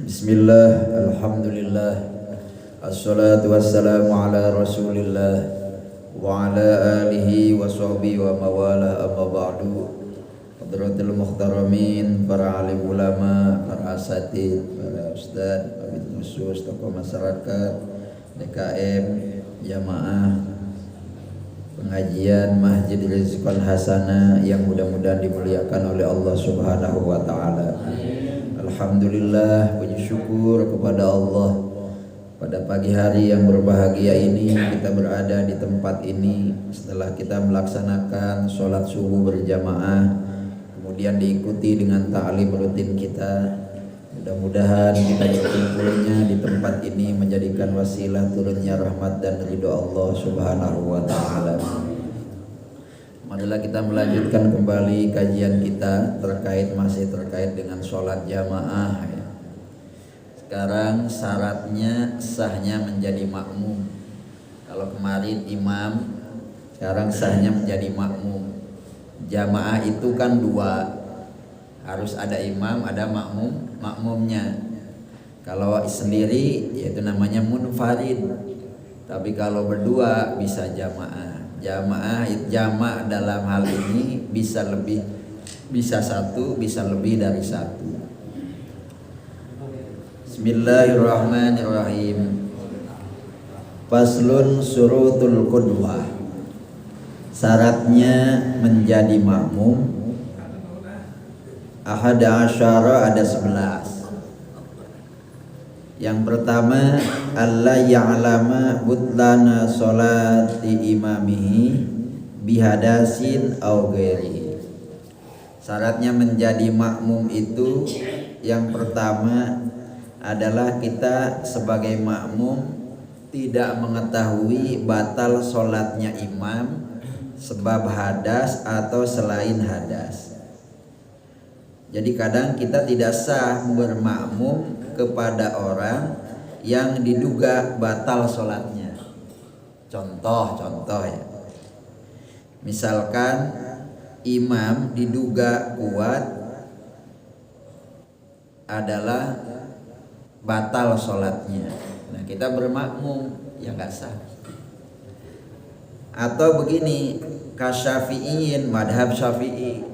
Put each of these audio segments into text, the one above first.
Bismillah, alhamdulillah, assalatu wassalamu ala rasulillah wa ala alihi wa sahbihi wa mawala amma ba'du. Hadratul muhtaramin, para alim ulama, para asatid, para ustadz, habib khusus, tokoh masyarakat, DKM, jamaah pengajian Masjid Rizqan Hasanah yang mudah-mudahan dimuliakan oleh Allah Subhanahu wa taala. Alhamdulillah, puji syukur kepada Allah. Pada pagi hari yang berbahagia ini kita berada di tempat ini setelah kita melaksanakan sholat subuh berjamaah, kemudian diikuti dengan ta'lim rutin kita. Mudah-mudahan kita berkumpulnya di tempat ini menjadikan wasilah turunnya rahmat dan ridho Allah Subhanahu wa taala. Marilah kita melanjutkan kembali kajian kita masih terkait dengan sholat jamaah. Sekarang syaratnya sahnya menjadi makmum. Kalau kemarin imam, sekarang sahnya menjadi makmum. Jamaah itu kan dua, harus ada imam, ada makmumnya. Kalau sendiri yaitu namanya munfarid. Tapi kalau berdua bisa jamaah. Jamaah dalam hal ini bisa satu, bisa lebih dari satu. Bismillahirrahmanirrahim. Faslun surutul qudwah. Syaratnya menjadi makmum ahada asyara, ada 11. Yang pertama, alla ya'lama butlana sholati imamihi bihadasin au ghairihi. Syaratnya menjadi makmum itu yang pertama adalah kita sebagai makmum tidak mengetahui batal sholatnya imam sebab hadas atau selain hadas. Jadi kadang kita tidak sah bermakmum kepada orang yang diduga batal sholatnya. Contoh ya. Misalkan imam diduga kuat adalah batal sholatnya. Nah kita bermakmum, ya nggak sah. Atau begini, kasyafi'in, madhab syafi'i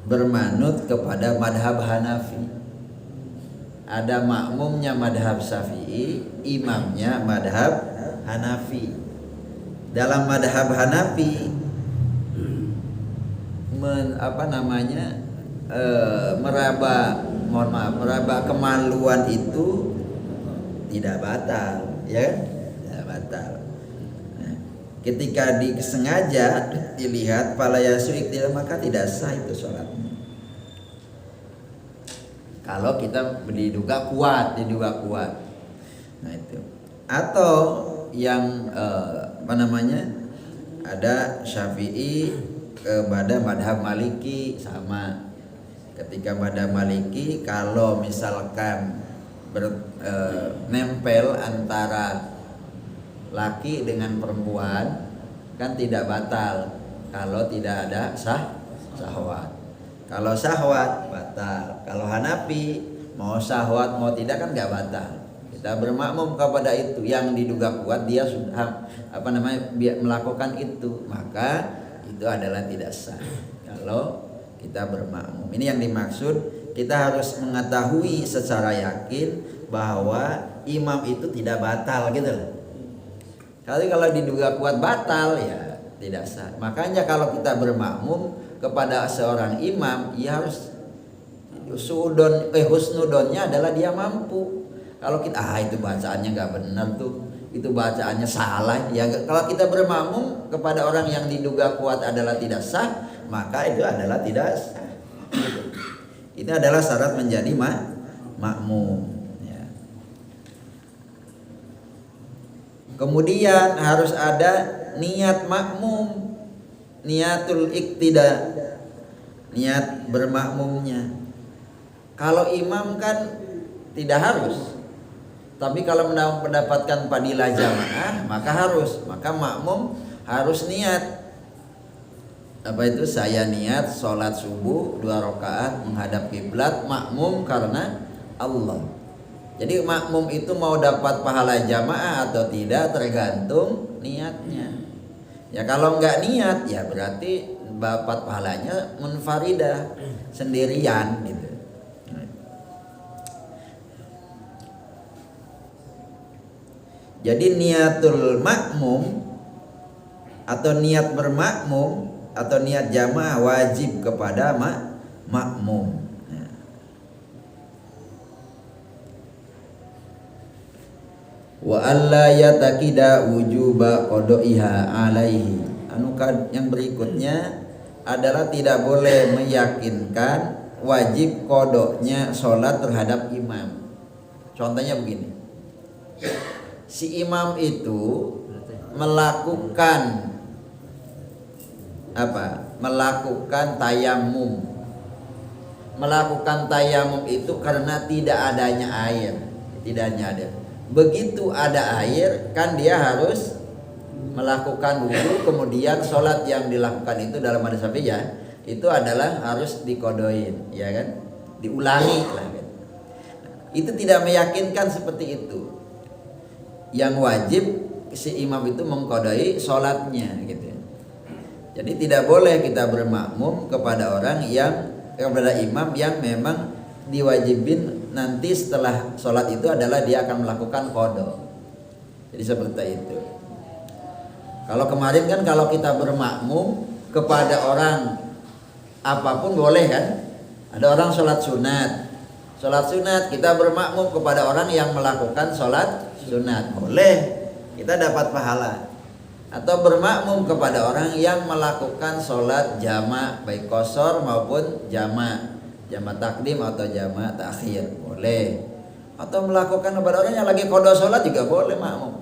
bermanut kepada madhab Hanafi. Ada makmumnya madhab Syafi'i, imamnya madhab Hanafi. Dalam madhab Hanafi meraba kemaluan itu tidak batal, ya, tidak batal. Nah, ketika disengaja dilihat palayasu iktil, maka tidak sah itu sholatnya. Kalau kita diduga kuat. Nah itu. Atau yang ada Syafi'i kepada madhab Maliki sama. Ketika madhab Maliki kalau misalkan nempel antara laki dengan perempuan kan tidak batal kalau tidak ada syahwat. Kalau syahwat batal. Kalau Hanafi mau syahwat mau tidak kan nggak batal. Kita bermakmum kepada itu yang diduga kuat, dia sudah melakukan itu, maka itu adalah tidak sah. Kalau kita bermakmum, ini yang dimaksud, kita harus mengetahui secara yakin bahwa imam itu tidak batal gitu loh. Kalau diduga kuat batal ya tidak sah. Makanya kalau kita bermakmum kepada seorang imam, ya harus husnudonnya adalah dia mampu. Kalau kita itu bacaannya nggak benar tuh, itu bacaannya salah, ya kalau kita bermakmum kepada orang yang diduga kuat adalah tidak sah, maka itu adalah tidak sah. Itu adalah syarat menjadi makmum, ya. Kemudian harus ada niat makmum, niatul iktida, niat bermakmumnya. Kalau imam kan tidak harus, tapi kalau mendapatkan fadilah jamaah maka harus, maka makmum harus niat. Apa itu? Saya niat sholat subuh 2 rakaat menghadap kiblat makmum karena Allah. Jadi makmum itu mau dapat pahala jamaah atau tidak tergantung niatnya. Ya kalau nggak niat ya berarti dapat pahalanya munfaridah, sendirian gitu. Jadi niatul makmum atau niat bermakmum atau niat jamaah wajib kepada makmum. Wa alla yatakida wujuba qada'iha alaihi. Yang berikutnya adalah tidak boleh meyakinkan wajib kodoknya sholat terhadap imam. Contohnya begini, si imam itu melakukan tayamum. Melakukan tayamum itu karena tidak adanya air. Begitu ada air kan dia harus melakukan wudu, kemudian sholat yang dilakukan itu dalam hadis Syafi'iyah itu adalah harus dikodoin, ya kan? Diulangi lah kan? Itu tidak meyakinkan seperti itu. Yang wajib si imam itu mengkodoi sholatnya gitu. Jadi tidak boleh kita bermakmum kepada imam yang memang diwajibin nanti setelah sholat itu adalah dia akan melakukan qada. Jadi seperti itu. Kalau kemarin kan kalau kita bermakmum kepada orang apapun boleh kan? Ada orang sholat sunat kita bermakmum kepada orang yang melakukan sholat sunat, boleh, kita dapat pahala. Atau bermakmum kepada orang yang melakukan sholat jama' baik qashar maupun jama' takdim atau jama' takhir, boleh. Atau melakukan kepada orang yang lagi qada sholat juga boleh makmum.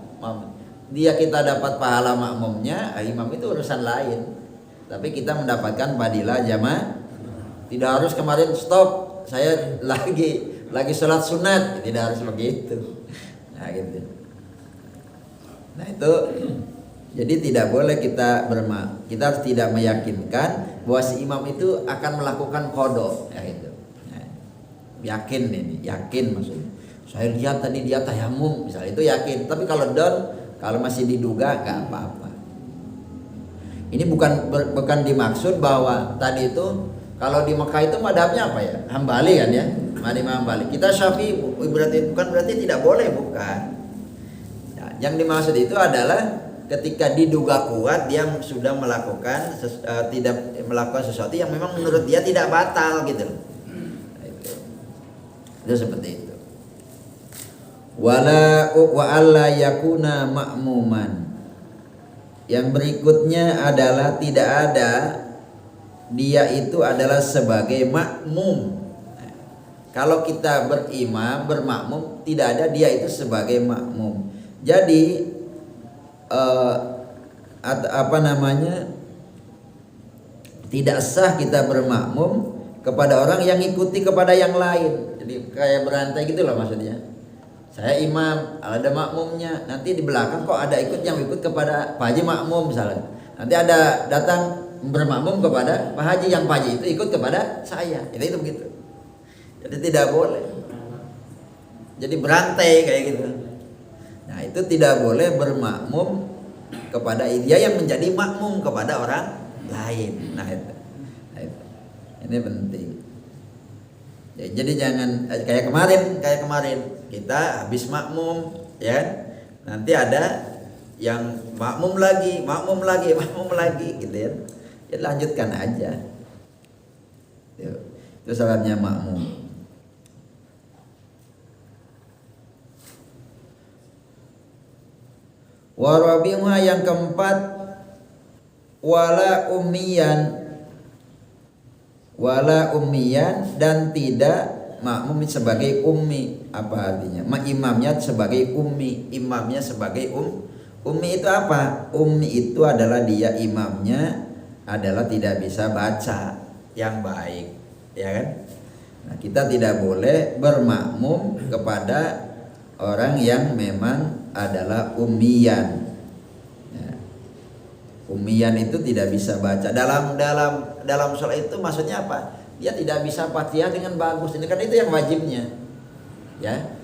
Dia kita dapat pahala makmumnya, imam itu urusan lain. Tapi kita mendapatkan fadilah jama'. Tidak harus kemarin stop, saya lagi sholat sunat, tidak harus begitu. Nah gitu. Nah itu jadi tidak boleh kita harus tidak meyakinkan bahwa si imam itu akan melakukan qada, ya itu. Nah, yakin maksudnya. Saya lihat tadi dia tayamum, misalnya itu yakin. Tapi kalau masih diduga nggak apa-apa. Ini bukan dimaksud bahwa tadi itu kalau di Mekah itu madhabnya apa ya? Hambali kan ya? Hambali. Kita Syafi'i bukan berarti tidak boleh, bukan. Ya, yang dimaksud itu adalah ketika diduga kuat dia sudah tidak melakukan sesuatu yang memang menurut dia tidak batal gitu. Itu seperti itu. Wa alla yakuna ma'muman. Yang berikutnya adalah tidak ada dia itu adalah sebagai makmum. Kalau kita bermakmum tidak ada dia itu sebagai makmum. Jadi tidak sah kita bermakmum kepada orang yang ikuti kepada yang lain. Jadi kayak berantai gitu loh maksudnya. Saya imam, ada makmumnya. Nanti di belakang kok ada yang ikut kepada Pak Haji makmum misalnya. Nanti ada datang bermakmum kepada Pak Haji, yang Pak Haji itu ikut kepada saya. Itu begitu. Jadi tidak boleh. Jadi berantai kayak gitu. Nah itu tidak boleh bermakmum kepada dia yang menjadi makmum kepada orang lain. Nah itu. Ini penting. Ya, jadi jangan kayak kemarin kita habis makmum, ya. Nanti ada yang makmum lagi, gitu ya. Ya lanjutkan aja. Itu salatnya makmum. Warabiha yang keempat, wala ummiyan dan tidak makmum sebagai ummi. Apa artinya? Imamnya sebagai ummi. Imamnya sebagai ummi itu apa? Ummi itu adalah dia imamnya adalah tidak bisa baca yang baik, ya kan? Nah, kita tidak boleh bermakmum kepada orang yang memang adalah ummiyan. Ya. Ummiyan itu tidak bisa baca. Dalam sholat itu maksudnya apa? Dia tidak bisa Fatihah dengan bagus. Ini kan itu yang wajibnya. Ya.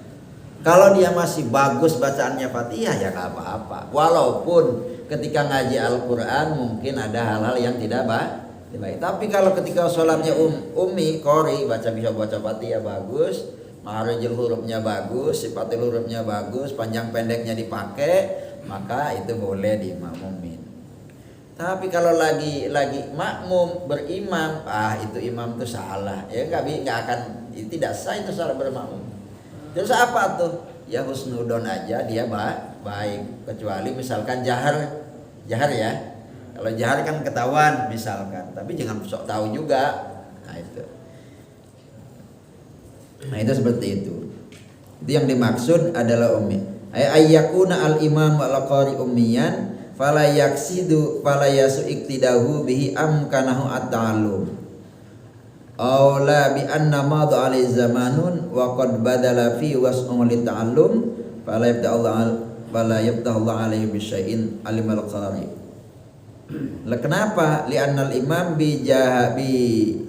Kalau dia masih bagus bacaannya Fatihah ya nggak apa-apa. Walaupun ketika ngaji Al-Quran mungkin ada hal-hal yang tidak baik. Tapi kalau ketika sholatnya ummi, qori, bisa baca Fatihah bagus, makharijul hurufnya bagus, sifatul hurufnya bagus, panjang pendeknya dipakai, maka itu boleh dimakmumin. Tapi kalau lagi makmum berimam, itu imam itu salah. Ya nggak akan, tidak sah itu salah bermakmum. Terus apa tuh? Ya husnudon aja dia baik, kecuali misalkan jahar ya. Kalau jahar kan ketahuan misalkan, tapi jangan sok tahu juga. Nah itu seperti itu. Itu yang dimaksud adalah ummi. Ayyakuna al imam wal qari ummiyan fala yaksidu fala yasu iktidahu bihi amkanahu at-ta'allum. Aula bi anna madha alai zamanun wa qad badala fi was'u li ta'allum fala yabda Allah alaihi bi syai'in alimal qari. Lah kenapa? Li annal imam bi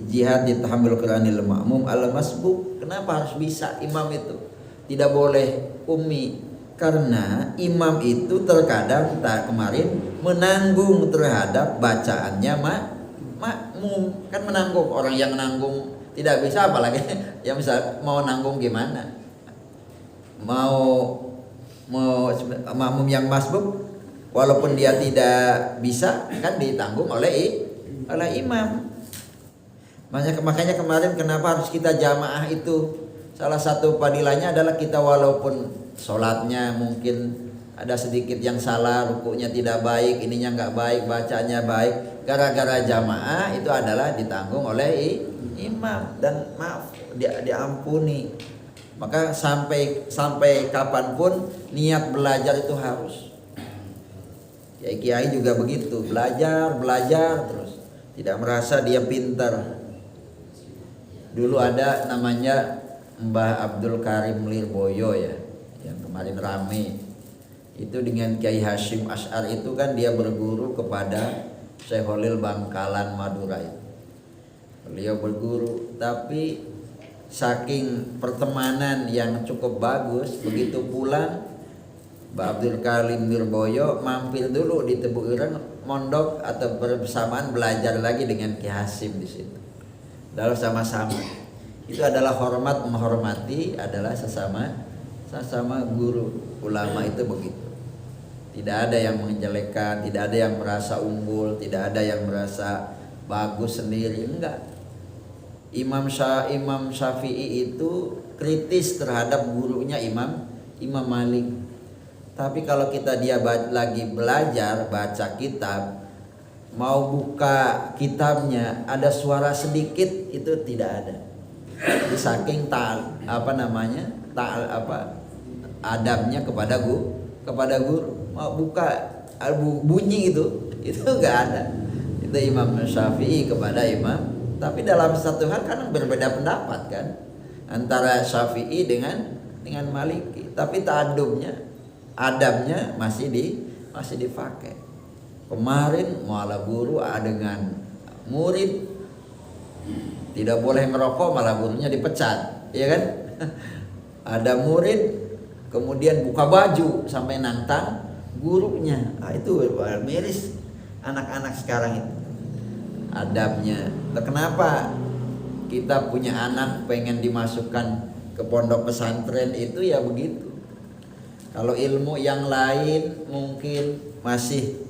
jihad tahammul Qur'anil ma'mum al masbuk. Kenapa harus bisa imam itu? Tidak boleh ummi. Karena imam itu terkadang kemarin menanggung terhadap bacaannya makmum, kan menanggung. Orang yang menanggung tidak bisa, apalagi yang bisa mau nanggung gimana? Mau makmum yang masbuk walaupun dia tidak bisa kan ditanggung oleh imam. Makanya kemarin kenapa harus kita jamaah itu? Salah satu padilanya adalah kita walaupun sholatnya mungkin ada sedikit yang salah, rukunya tidak baik, ininya nggak baik, bacanya baik, gara-gara jamaah itu adalah ditanggung oleh imam dan maaf diampuni. Maka sampai kapanpun niat belajar itu harus. Kiai juga begitu, belajar terus, tidak merasa dia pintar. Dulu ada namanya Mbah Abdul Karim Lirboyo ya, yang kemarin rame. Itu dengan Kiai Hashim Ash'ar itu kan dia berguru kepada Syekh Holil Bangkalan Madura itu. Beliau berguru, tapi saking pertemanan yang cukup bagus, begitu pulang Mbah Abdul Karim Lirboyo mampir dulu di Tebu Ireng mondok atau bersamaan belajar lagi dengan Kiai Hashim di situ. Lalu sama-sama. Itu adalah hormat menghormati, adalah sesama guru. Ulama itu begitu. Tidak ada yang menjelekkan, tidak ada yang merasa unggul, tidak ada yang merasa bagus sendiri, enggak. Imam Syafi'i itu kritis terhadap gurunya Imam Malik. Tapi kalau dia lagi belajar baca kitab, mau buka kitabnya ada suara sedikit itu tidak ada. Jadi saking adabnya kepada guru, mau buka bunyi itu nggak ada. Itu Imam Syafi'i kepada imam. Tapi dalam satu hal kan berbeda pendapat kan antara Syafi'i dengan Maliki. Tapi adabnya masih dipakai. Kemarin malah guru dengan murid tidak boleh merokok, malah gurunya dipecat, ya kan? Ada murid kemudian buka baju sampai nantang gurunya. Itu miris anak-anak sekarang itu. Adabnya. Kenapa kita punya anak pengen dimasukkan ke pondok pesantren itu ya begitu. Kalau ilmu yang lain mungkin masih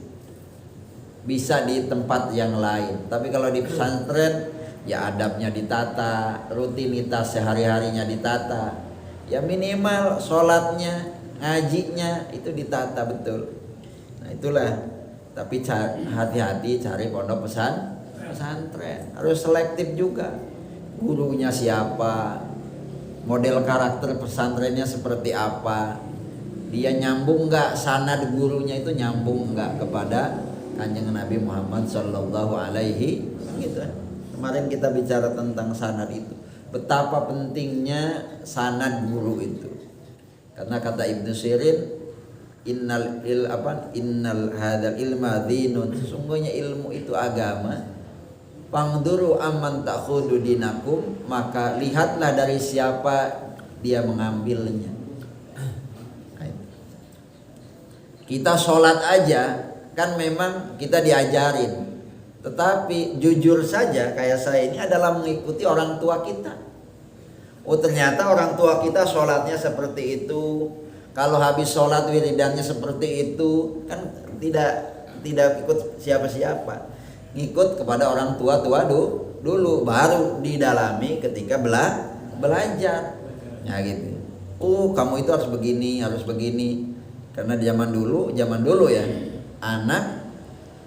bisa di tempat yang lain, tapi kalau di pesantren ya adabnya ditata, rutinitas sehari-harinya ditata, ya minimal sholatnya, ngajinya itu ditata betul. Nah itulah. Tapi hati-hati cari pondok pesantren, harus selektif juga. Gurunya siapa, model karakter pesantrennya seperti apa, dia nyambung nggak, sanad gurunya itu nyambung nggak kepada Kanjeng Nabi Muhammad Sallallahu Alaihi gitu. Kemarin kita bicara tentang sanad itu, betapa pentingnya sanad guru itu. Karena kata Ibnu Sirin, innal hadzal ilma dinun, sesungguhnya ilmu itu agama. Pangduru amman ta'khudu dinakum, maka lihatlah dari siapa dia mengambilnya. Kita sholat aja kan memang kita diajarin, tetapi jujur saja kayak saya ini adalah mengikuti orang tua kita. Oh ternyata orang tua kita sholatnya seperti itu. Kalau habis sholat wiridannya seperti itu, kan tidak ikut siapa-siapa, ngikut kepada orang tua dulu, baru didalami ketika belajar. Ya gitu. Kamu itu harus begini. Karena zaman dulu ya, anak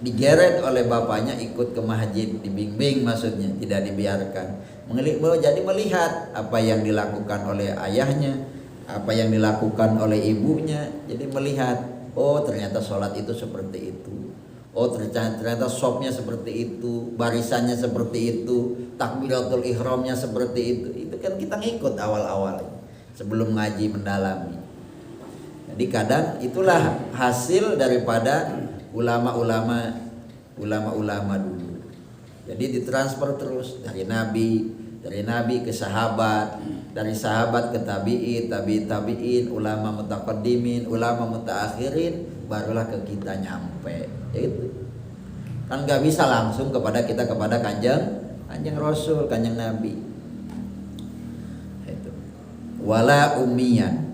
digeret oleh bapaknya ikut ke masjid, dibimbing maksudnya, tidak dibiarkan. Jadi melihat apa yang dilakukan oleh ayahnya, apa yang dilakukan oleh ibunya. Jadi melihat, ternyata sholat itu seperti itu. Ternyata shopnya seperti itu, barisannya seperti itu, takbiratul ihramnya seperti itu. Itu kan kita ngikut awal-awal sebelum ngaji mendalami. Jadi kadang itulah hasil daripada ulama-ulama dulu. Jadi ditransfer terus dari nabi ke sahabat, dari sahabat ke tabi'in, ulama mutaqaddimin, ulama mutaakhirin, barulah ke kita nyampe. Ya itu. Kan nggak bisa langsung kepada kanjeng Rasul, kanjeng Nabi. Itu. Wala ummiyan.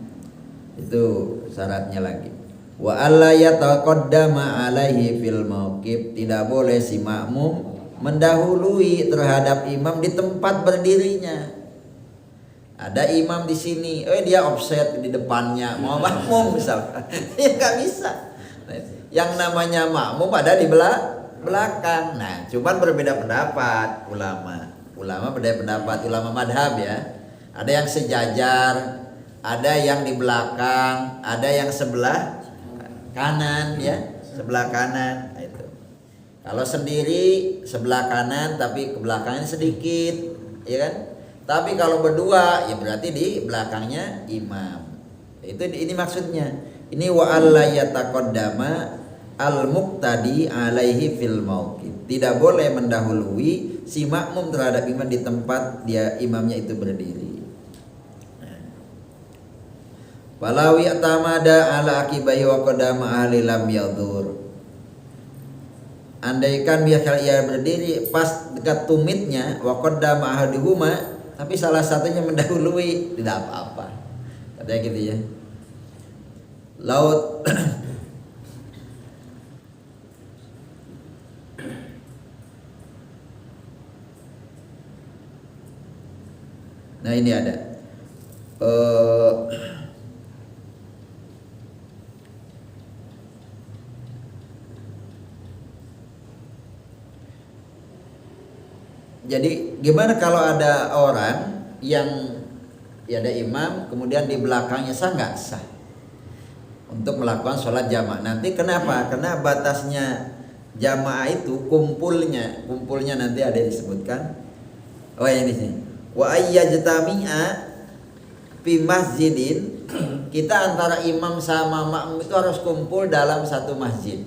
Itu syaratnya lagi. Wa alla yataqaddama alaihi fil mauqif, tidak boleh si makmum mendahului terhadap imam di tempat berdirinya. Ada imam di sini, dia offset di depannya, mau makmum misalkan. Ya nggak bisa. Yang namanya makmum ada di belakang. Nah, cuman berbeda pendapat ulama berbeda pendapat, ulama madhab ya. Ada yang sejajar, ada yang di belakang, ada yang sebelah kanan ya, sebelah kanan. Nah, itu. Kalau sendiri sebelah kanan tapi ke belakangnya sedikit, ya kan? Tapi kalau berdua ya berarti di belakangnya imam. Ini maksudnya. Ini wa alla yataqaddama al-muqtadi alaihi fil mauqif. Tidak boleh mendahului si makmum terhadap imam di tempat imamnya itu berdiri. Walawi atamada ala akibahi wa qadama ahli lam yadur. Andaikan biarkan ia berdiri pas dekat tumitnya wa qaddama ahaduhuma, tapi salah satunya mendahului, tidak apa-apa. Katanya gitu ya. Laut Nah ini ada jadi gimana kalau ada orang yang ya ada imam kemudian di belakangnya nggak sah untuk melakukan sholat jamaah. Nanti kenapa? Karena batasnya jamaah itu kumpulnya nanti ada disebutkan. Ini sih. Wa ayyajtami'a fi masjidin, kita antara imam sama makmum itu harus kumpul dalam satu masjid.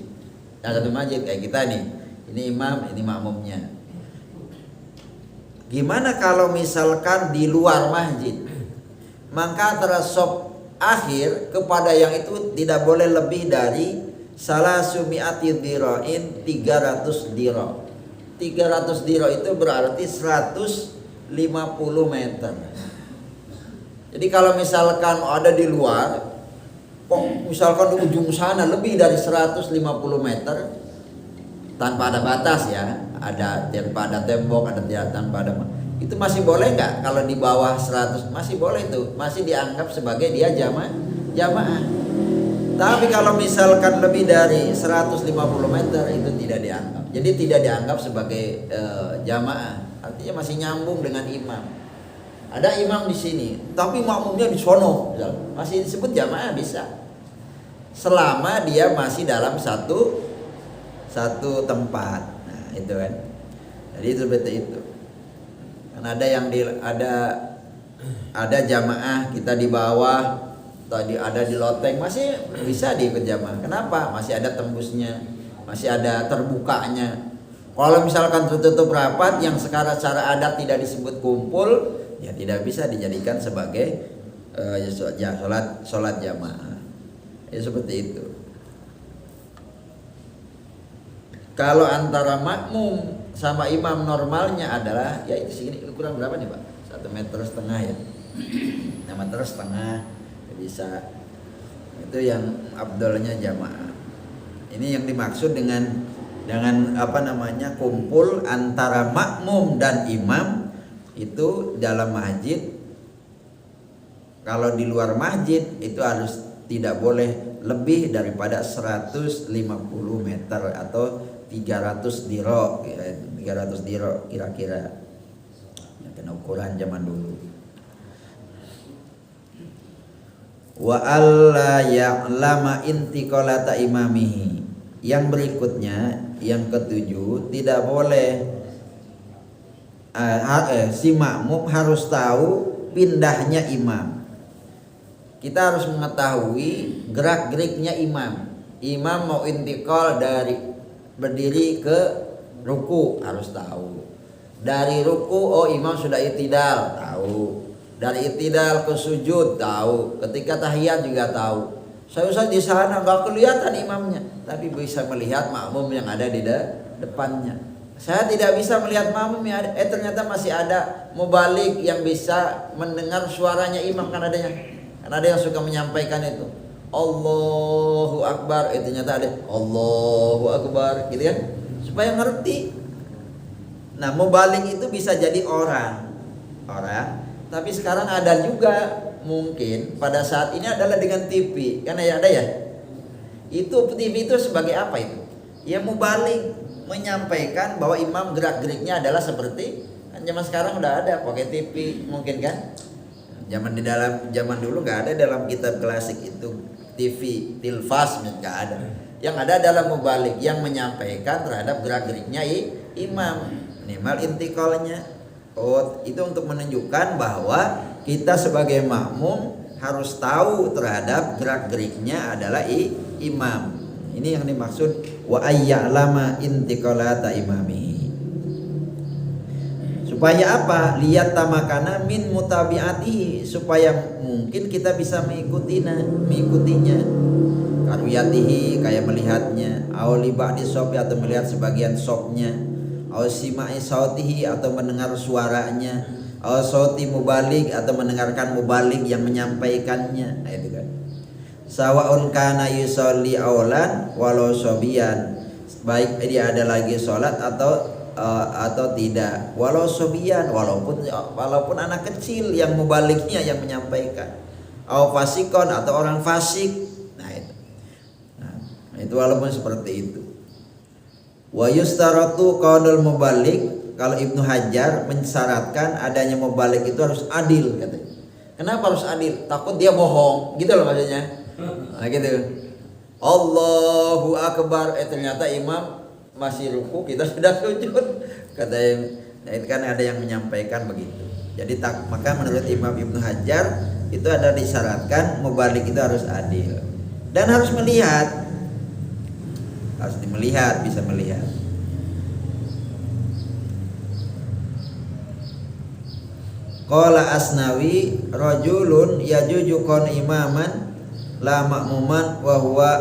Satu masjid kayak kita nih. Ini imam, ini makmumnya. Gimana kalau misalkan di luar masjid? Maka antara shop akhir kepada yang itu tidak boleh lebih dari salah sumi'ati dira'in, 300 dira'. 300 dira' itu berarti 150 meter. Jadi kalau misalkan ada di luar, kok misalkan di ujung sana lebih dari 150 meter tanpa ada batas ya, tanpa ada tembok, tanpa ada, itu masih boleh nggak? Kalau di bawah 100 masih boleh, itu masih dianggap sebagai dia jamaah. Tapi kalau misalkan lebih dari 150 meter itu tidak dianggap. Jadi tidak dianggap sebagai jamaah. Artinya masih nyambung dengan imam. Ada imam di sini, tapi makmumnya di sono, masih disebut jamaah bisa. Selama dia masih dalam satu tempat. Nah, itu kan. Jadi itu seperti itu. Kan ada yang ada jamaah kita di bawah, tadi ada di loteng, masih bisa diikut jamaah. Kenapa? Masih ada tembusnya, masih ada terbukanya. Kalau misalkan tertutup rapat yang secara adat tidak disebut kumpul, ya tidak bisa dijadikan sebagai sholat jamaah. Ya seperti itu. Kalau antara makmum sama imam normalnya adalah ya itu segini, kurang berapa nih Pak? 1,5 meter ya. 1,5 meter bisa. Itu yang abdolnya jamaah. Ini yang dimaksud dengan kumpul antara makmum dan imam itu dalam masjid. Kalau di luar masjid itu harus tidak boleh lebih daripada 150 meter atau 300 diro, 300 diro kira-kira. Ya, kena ukuran zaman dulu. Wa alla ya'lama intiqalata imamihi. Yang berikutnya, yang ketujuh, tidak boleh si makmum harus tahu pindahnya imam. Kita harus mengetahui gerak-geriknya imam. Imam mau intikal dari berdiri ke ruku harus tahu. Dari ruku imam sudah itidal, tahu. Dari itidal ke sujud tahu. Ketika tahiyat juga tahu. Saya di sana nggak kelihatan imamnya, tapi bisa melihat makmum yang ada di depannya. Saya tidak bisa melihat makmum yang ada. Ternyata masih ada mubalik yang bisa mendengar suaranya imam, kan adanya. Kan ada yang suka menyampaikan itu. Allahu Akbar, ternyata ada Allahu Akbar, gitu kan? Supaya ngerti. Nah, mubalik itu bisa jadi orang. Tapi sekarang ada juga mungkin pada saat ini adalah dengan TV, kan ada ya. Itu TV itu sebagai apa itu? Ya mubalik, menyampaikan bahwa imam gerak-geriknya adalah seperti kan zaman sekarang udah ada pakai TV mungkin kan. Zaman dulu nggak ada dalam kitab klasik itu TV, tilfas nggak ada. Yang ada adalah mubalik yang menyampaikan terhadap gerak-geriknya imam, minimal intiqalnya. Itu untuk menunjukkan bahwa kita sebagai makmum harus tahu terhadap gerak-geriknya adalah imam. Ini yang dimaksud wa ayya'lama intiqalata imamihi. Supaya apa? Lihat tamakana min mutabi'atihi, supaya mungkin kita bisa mengikutinya. Karuyatihi, kayak melihatnya, au li ba'di sobi, atau melihat sebagian sobnya, au sima'i sautihi, atau mendengar suaranya, au sauti mubalik, atau mendengarkan mubalik yang menyampaikannya. Nah, itu kan. Sawa'un kana yusolli aulan walau sobian, baik dia ada lagi sholat atau tidak, walau sobian, walaupun anak kecil yang mubaliknya yang menyampaikan, au fasikon, atau orang fasik. Nah itu walaupun seperti itu. Wa yustaratu qaulul mubalik, kalau Ibnu Hajar mensyaratkan adanya mubalik itu harus adil, katanya. Kenapa harus adil? Takut dia bohong, gitu loh maksudnya. Nah gitu. Allahu Akbar, ternyata imam masih ruku, kita sudah sujud, kata yang, nah itu kan ada yang menyampaikan begitu. Jadi maka menurut Imam Ibnu Hajar itu ada disyaratkan mubalik itu harus adil dan harus melihat, bisa melihat. Qala Asnawi, rajulun yajuju kon imaman la makmuman wa huwa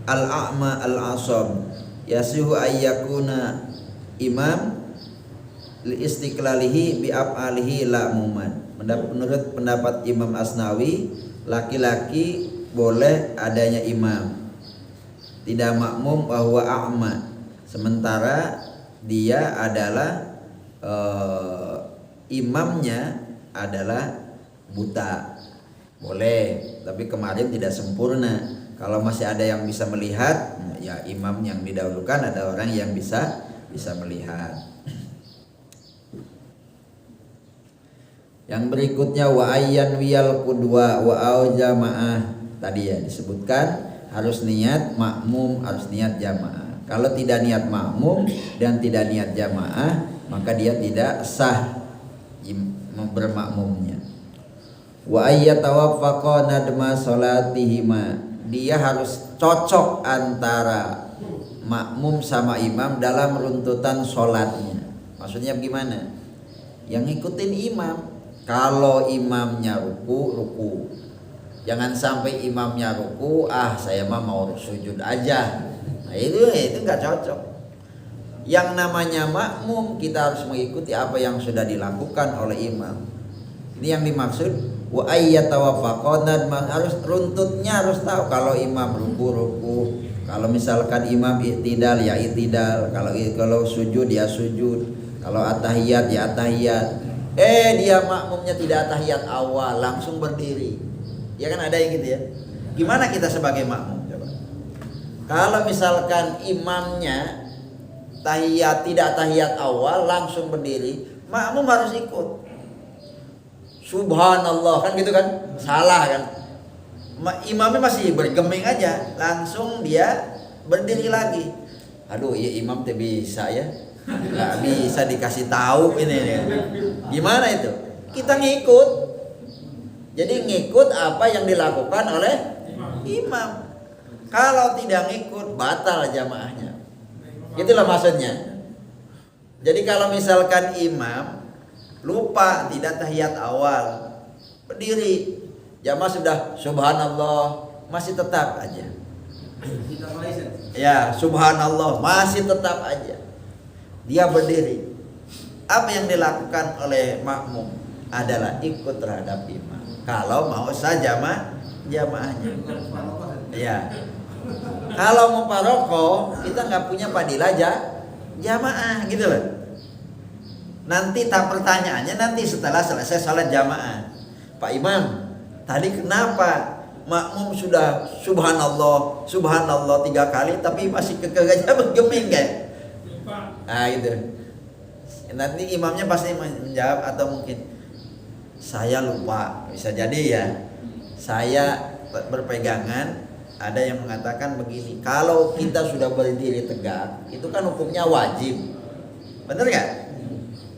al-a'ma al-asam, yasihu ayyakuna imam li istiqlalihi bi af'alihi la muman. Menurut pendapat Imam Asnawi, laki-laki boleh adanya imam, tidak makmum, bahwa a'ma, sementara dia adalah imamnya adalah buta. Boleh, tapi kemarin tidak sempurna. Kalau masih ada yang bisa melihat, ya imam yang didahulukan, ada orang yang bisa melihat. Yang berikutnya wa ayyan wiyal qudwa wa au jamaah. Tadi ya disebutkan harus niat makmum, harus niat jamaah. Kalau tidak niat makmum dan tidak niat jamaah, maka dia tidak sah bermakmumnya. Wa ayyatawaffaqa nadma salatihima, dia harus cocok antara makmum sama imam dalam runtutan sholatnya. Maksudnya gimana? Yang ngikutin imam. Kalau imamnya ruku, jangan sampai imamnya ruku, saya mah mau sujud aja. Nah, itu nggak cocok. Yang namanya makmum kita harus mengikuti apa yang sudah dilakukan oleh imam. Ini yang dimaksud wa ayyatawafaqan, harus runtutnya harus tahu. Kalau imam ruku, kalau misalkan imam i'tidal ya i'tidal, kalau sujud ya sujud, kalau atahiyat ya atahiyat. Dia makmumnya tidak atahiyat awal, langsung berdiri. Ya kan ada yang gitu ya. Gimana kita sebagai makmum coba? Kalau misalkan imamnya tidak tahiyat awal langsung berdiri, makmum harus ikut. Subhanallah kan gitu kan? Salah kan? Imamnya masih bergeming aja, langsung dia berdiri lagi. Aduh, ya imam tidak bisa ya. Nggak bisa dikasih tahu ini ya. Gimana itu? Kita ngikut. Jadi ngikut apa yang dilakukan oleh imam. Kalau tidak ngikut batal jamaahnya. Itulah maksudnya. Jadi kalau misalkan imam lupa tidak tahiyat awal, berdiri, jamaah sudah subhanallah, masih tetap aja. Ya, subhanallah, masih tetap aja. Dia berdiri. Apa yang dilakukan oleh makmum adalah ikut terhadap imam. Kalau mau sah jamaahnya. Ya. Kalau mau parokoh, kita nggak punya fadilah jamaah gitu loh. Nanti pertanyaannya nanti setelah selesai salat jamaah. Pak Imam, tadi kenapa makmum sudah subhanallah 3 kali tapi masih kekeh aja bergeming kayak? Nah gitu. Nanti imamnya pasti menjawab atau mungkin saya lupa, bisa jadi ya. Saya berpegangan. Ada yang mengatakan begini, kalau kita sudah berdiri tegak, itu kan hukumnya wajib, bener nggak?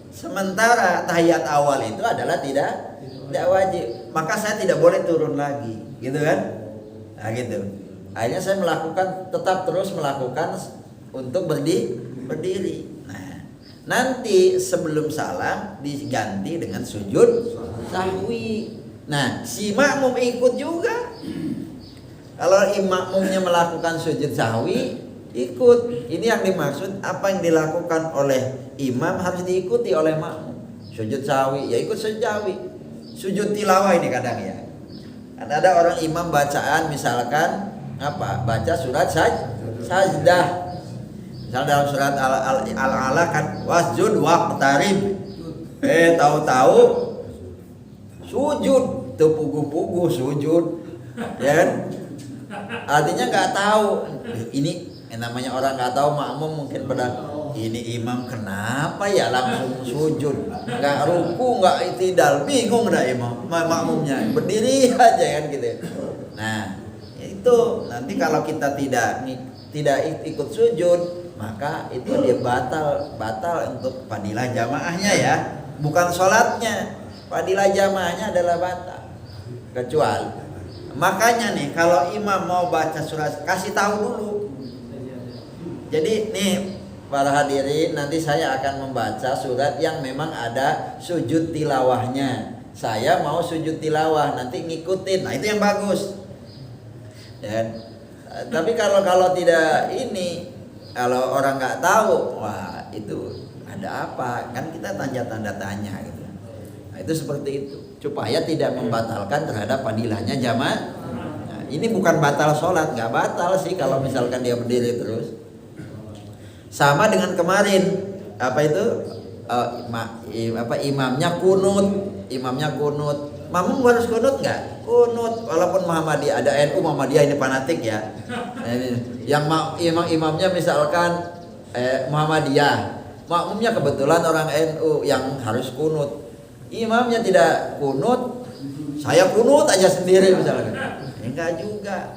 Sementara tahiyat awal itu adalah tidak wajib, maka saya tidak boleh turun lagi, gitu kan? Nah gitu. Akhirnya saya tetap terus melakukan untuk berdiri. Nah, nanti sebelum salam diganti dengan sujud sahwi. Nah, si makmum ikut juga. Kalau makmumnya melakukan sujud sahwi, ikut. Ini yang dimaksud, apa yang dilakukan oleh imam harus diikuti oleh makmum. Sujud sahwi, ya ikut sujud sahwi. Sujud tilawah ini kadang ya. Ada orang imam bacaan misalkan baca surat sajdah. Misal dalam surat Al-Alaq kan wasjud waqtarib. Tahu-tahu sujud, tepugu-pugu sujud. Ya kan? Artinya nggak tahu. Ini namanya orang nggak tahu makmum mungkin pada ini imam kenapa ya langsung sujud, nggak ruku nggak itidal, bingung dah imam makmumnya berdiri aja kan gitu. Nah itu nanti kalau kita tidak ikut sujud maka itu dia batal untuk fadilah jamaahnya ya, bukan sholatnya. Fadilah jamaahnya adalah batal. Kecuali makanya nih kalau imam mau baca surat kasih tahu dulu. Jadi nih para hadirin, nanti saya akan membaca surat yang memang ada sujud tilawahnya. Saya mau sujud tilawah, nanti ngikutin. Nah, itu yang bagus. Dan tapi kalau tidak ini, kalau orang nggak tahu, wah itu ada apa? Kan kita tanda tanya gitu. Nah, itu seperti itu. Supaya tidak membatalkan terhadap fadilahnya jamaah. Nah, ini bukan batal sholat, nggak batal sih kalau misalkan dia berdiri terus. Sama dengan kemarin imamnya kunut, makmum harus kunut nggak? Kunut, walaupun Muhammadiyah, ada NU Muhammadiyah ini fanatik ya. Yang imamnya misalkan Muhammadiyah, makmumnya kebetulan orang NU yang harus kunut. Imamnya tidak kunut, saya kunut aja sendiri misalkan. Enggak juga.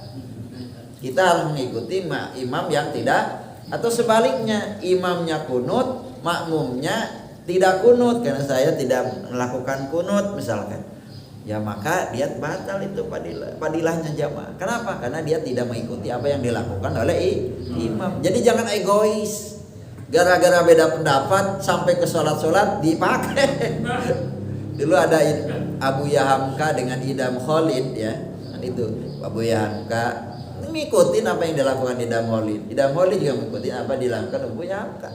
Kita harus mengikuti imam yang tidak, atau sebaliknya imamnya kunut, makmumnya tidak kunut karena saya tidak melakukan kunut misalkan. Ya maka dia batal itu fadilahnya jamaah. Kenapa? Karena dia tidak mengikuti apa yang dilakukan oleh imam. Jadi jangan egois. Gara-gara beda pendapat sampai ke sholat dipakai. Dulu ada Abu Yahamka dengan Idam Khalid ya, kan itu Abu Yahamka ngikutin apa yang dilakukan Idam Maulid. Idam Maulid juga mengikuti apa dilakukan Abu Ya'ka.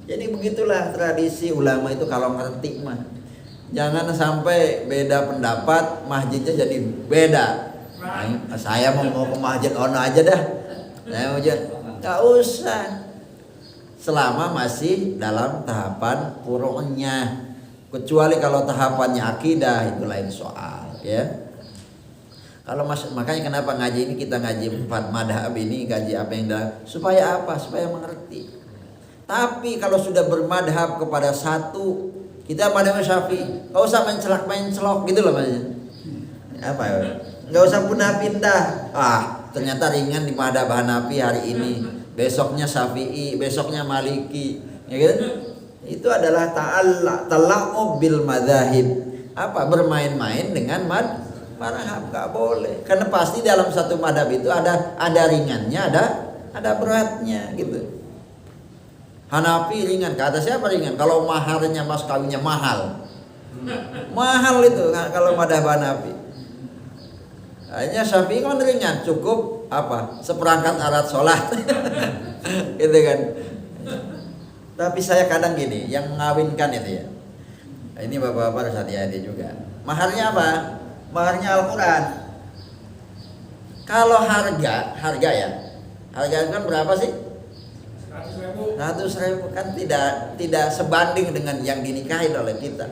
Jadi begitulah tradisi ulama itu kalau ngerti mah. Jangan sampai beda pendapat, masjidnya jadi beda. Nah, saya mau ke masjid ono aja dah. Saya mau nggak usah. Selama masih dalam tahapan furu'nya. Kecuali kalau tahapannya akidah itu lain soal, ya. Kalau makanya kenapa ngaji ini kita ngaji 4 madhab ini, ngaji apa yang supaya apa? Supaya mengerti. Tapi kalau sudah bermadhab kepada satu, kita madhab Syafi'i, nggak usah mencelok gitu loh maksudnya. Apa ya? Nggak usah pindah. Ternyata ringan di madhab Hanafi hari ini, besoknya Syafi'i, besoknya Maliki, ya kan? Itu adalah tala'ub bil madzahib. Apa? Bermain-main dengan madhab, nggak boleh. Karena pasti dalam satu madhab itu ada ringannya, ada beratnya gitu. Hanafi ringan, kata siapa ringan? Kalau maharnya mas kawinnya mahal itu kalau madhab Hanafi. Hanya Syafi'i kan ringan, cukup apa? Seperangkat alat sholat, gitu kan. Tapi saya kadang gini, yang mengawinkan itu ya. Ini bapak-bapak harus hati-hati juga. Maharnya apa? Maharnya Al-Quran. Kalau harga ya. Harga kan berapa sih? 100.000 kan tidak sebanding dengan yang dinikahin oleh kita.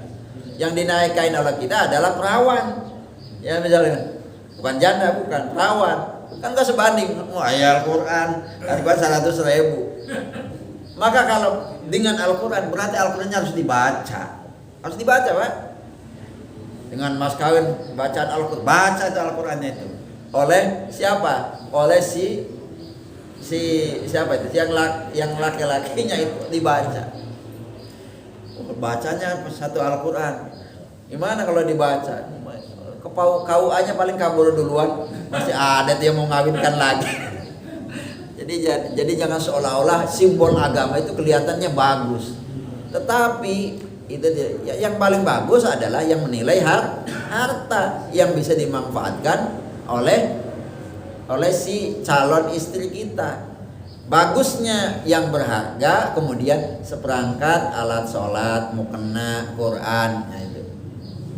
Yang dinikahin oleh kita adalah perawan. Ya misalnya, bukan janda, bukan perawan. Kan gak sebanding. Al-Quran harga 100.000. Maka kalau dengan Al-Quran berarti Al-Qurannya harus dibaca. Harus dibaca, Pak. Dengan mas kawin bacaan Al-Quran, baca itu Al-Qurannya itu. Oleh siapa? Oleh siapa itu? Yang laki-lakinya itu dibaca. Bacanya satu Al-Quran. Gimana kalau dibaca? KUA-nya paling kabur duluan, masih ada yang mau ngawinkan lagi. Jadi jangan seolah-olah simbol agama itu kelihatannya bagus. Tetapi itu yang paling bagus adalah yang menilai harta yang bisa dimanfaatkan oleh si calon istri kita. Bagusnya yang berharga, kemudian seperangkat alat sholat, mukena, Quran, nah itu.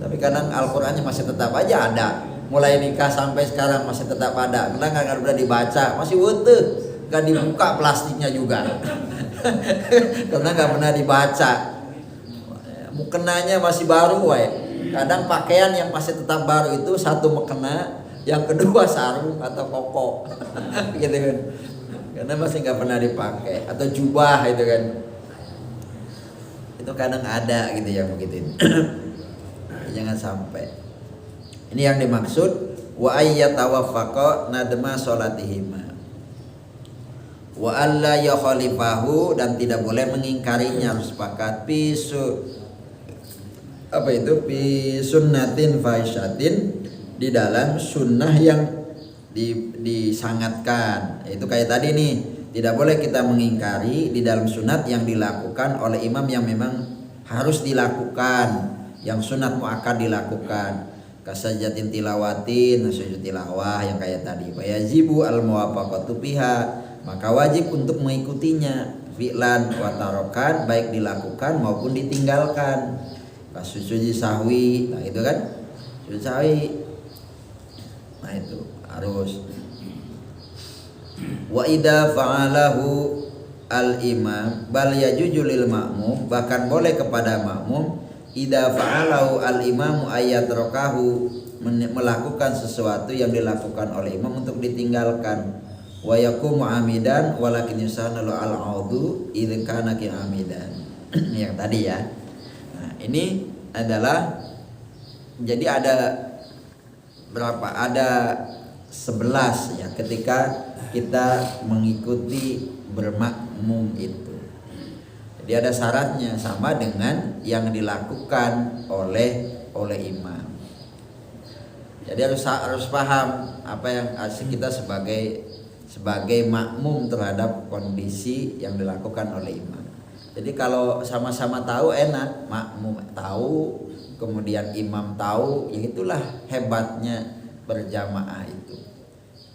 Tapi kadang Al-Qurannya masih tetap aja ada. Mulai nikah sampai sekarang masih tetap ada. Karena nggak pernah dibaca, masih utuh. Gak dibuka plastiknya juga. Karena nggak pernah dibaca. Mukenanya masih baru, wae. Kadang pakaian yang masih tetap baru itu satu mukena, yang kedua sarung atau koko, gitu kan. Karena masih nggak pernah dipakai, atau jubah itu kan. Itu kadang ada gitu yang begitu. Jangan sampai. Ini yang dimaksud wa ayyatawaffaqa nadma salatihima. Wa alla yakhalifahu, dan tidak boleh mengingkarinya, harus sepakat fi sunnatin faisyatin, di dalam sunnah yang disangatkan. Itu kayak tadi nih, tidak boleh kita mengingkari di dalam sunat yang dilakukan oleh imam yang memang harus dilakukan, yang sunat muakkad dilakukan, kasajatin tilawatin, sujud tilawah yang kayak tadi. Fayajibu al muwafaqatu biha, maka wajib untuk mengikutinya, fi'lan wa tarokan, baik dilakukan maupun ditinggalkan. Sujud sahwi, nah itu kan sujud sahwi, nah itu harus. Wa idza fa'alahu al imam bal yajuju lil ma'mum, bahkan boleh kepada makmum idza fa'alahu al imam ayatrokahu, melakukan sesuatu yang dilakukan oleh imam untuk ditinggalkan. Wa yaqumu amidan walakin yusanalu al audu idza kana ki amidan. Yang tadi ya. Nah, ini adalah, jadi ada berapa? Ada 11 ya ketika kita mengikuti bermakmum itu. Jadi ada syaratnya sama dengan yang dilakukan oleh imam. Jadi harus paham apa yang kita sebagai makmum terhadap kondisi yang dilakukan oleh imam. Jadi kalau sama-sama tahu enak, makmum tahu, kemudian imam tahu, ya itulah hebatnya berjamaah itu.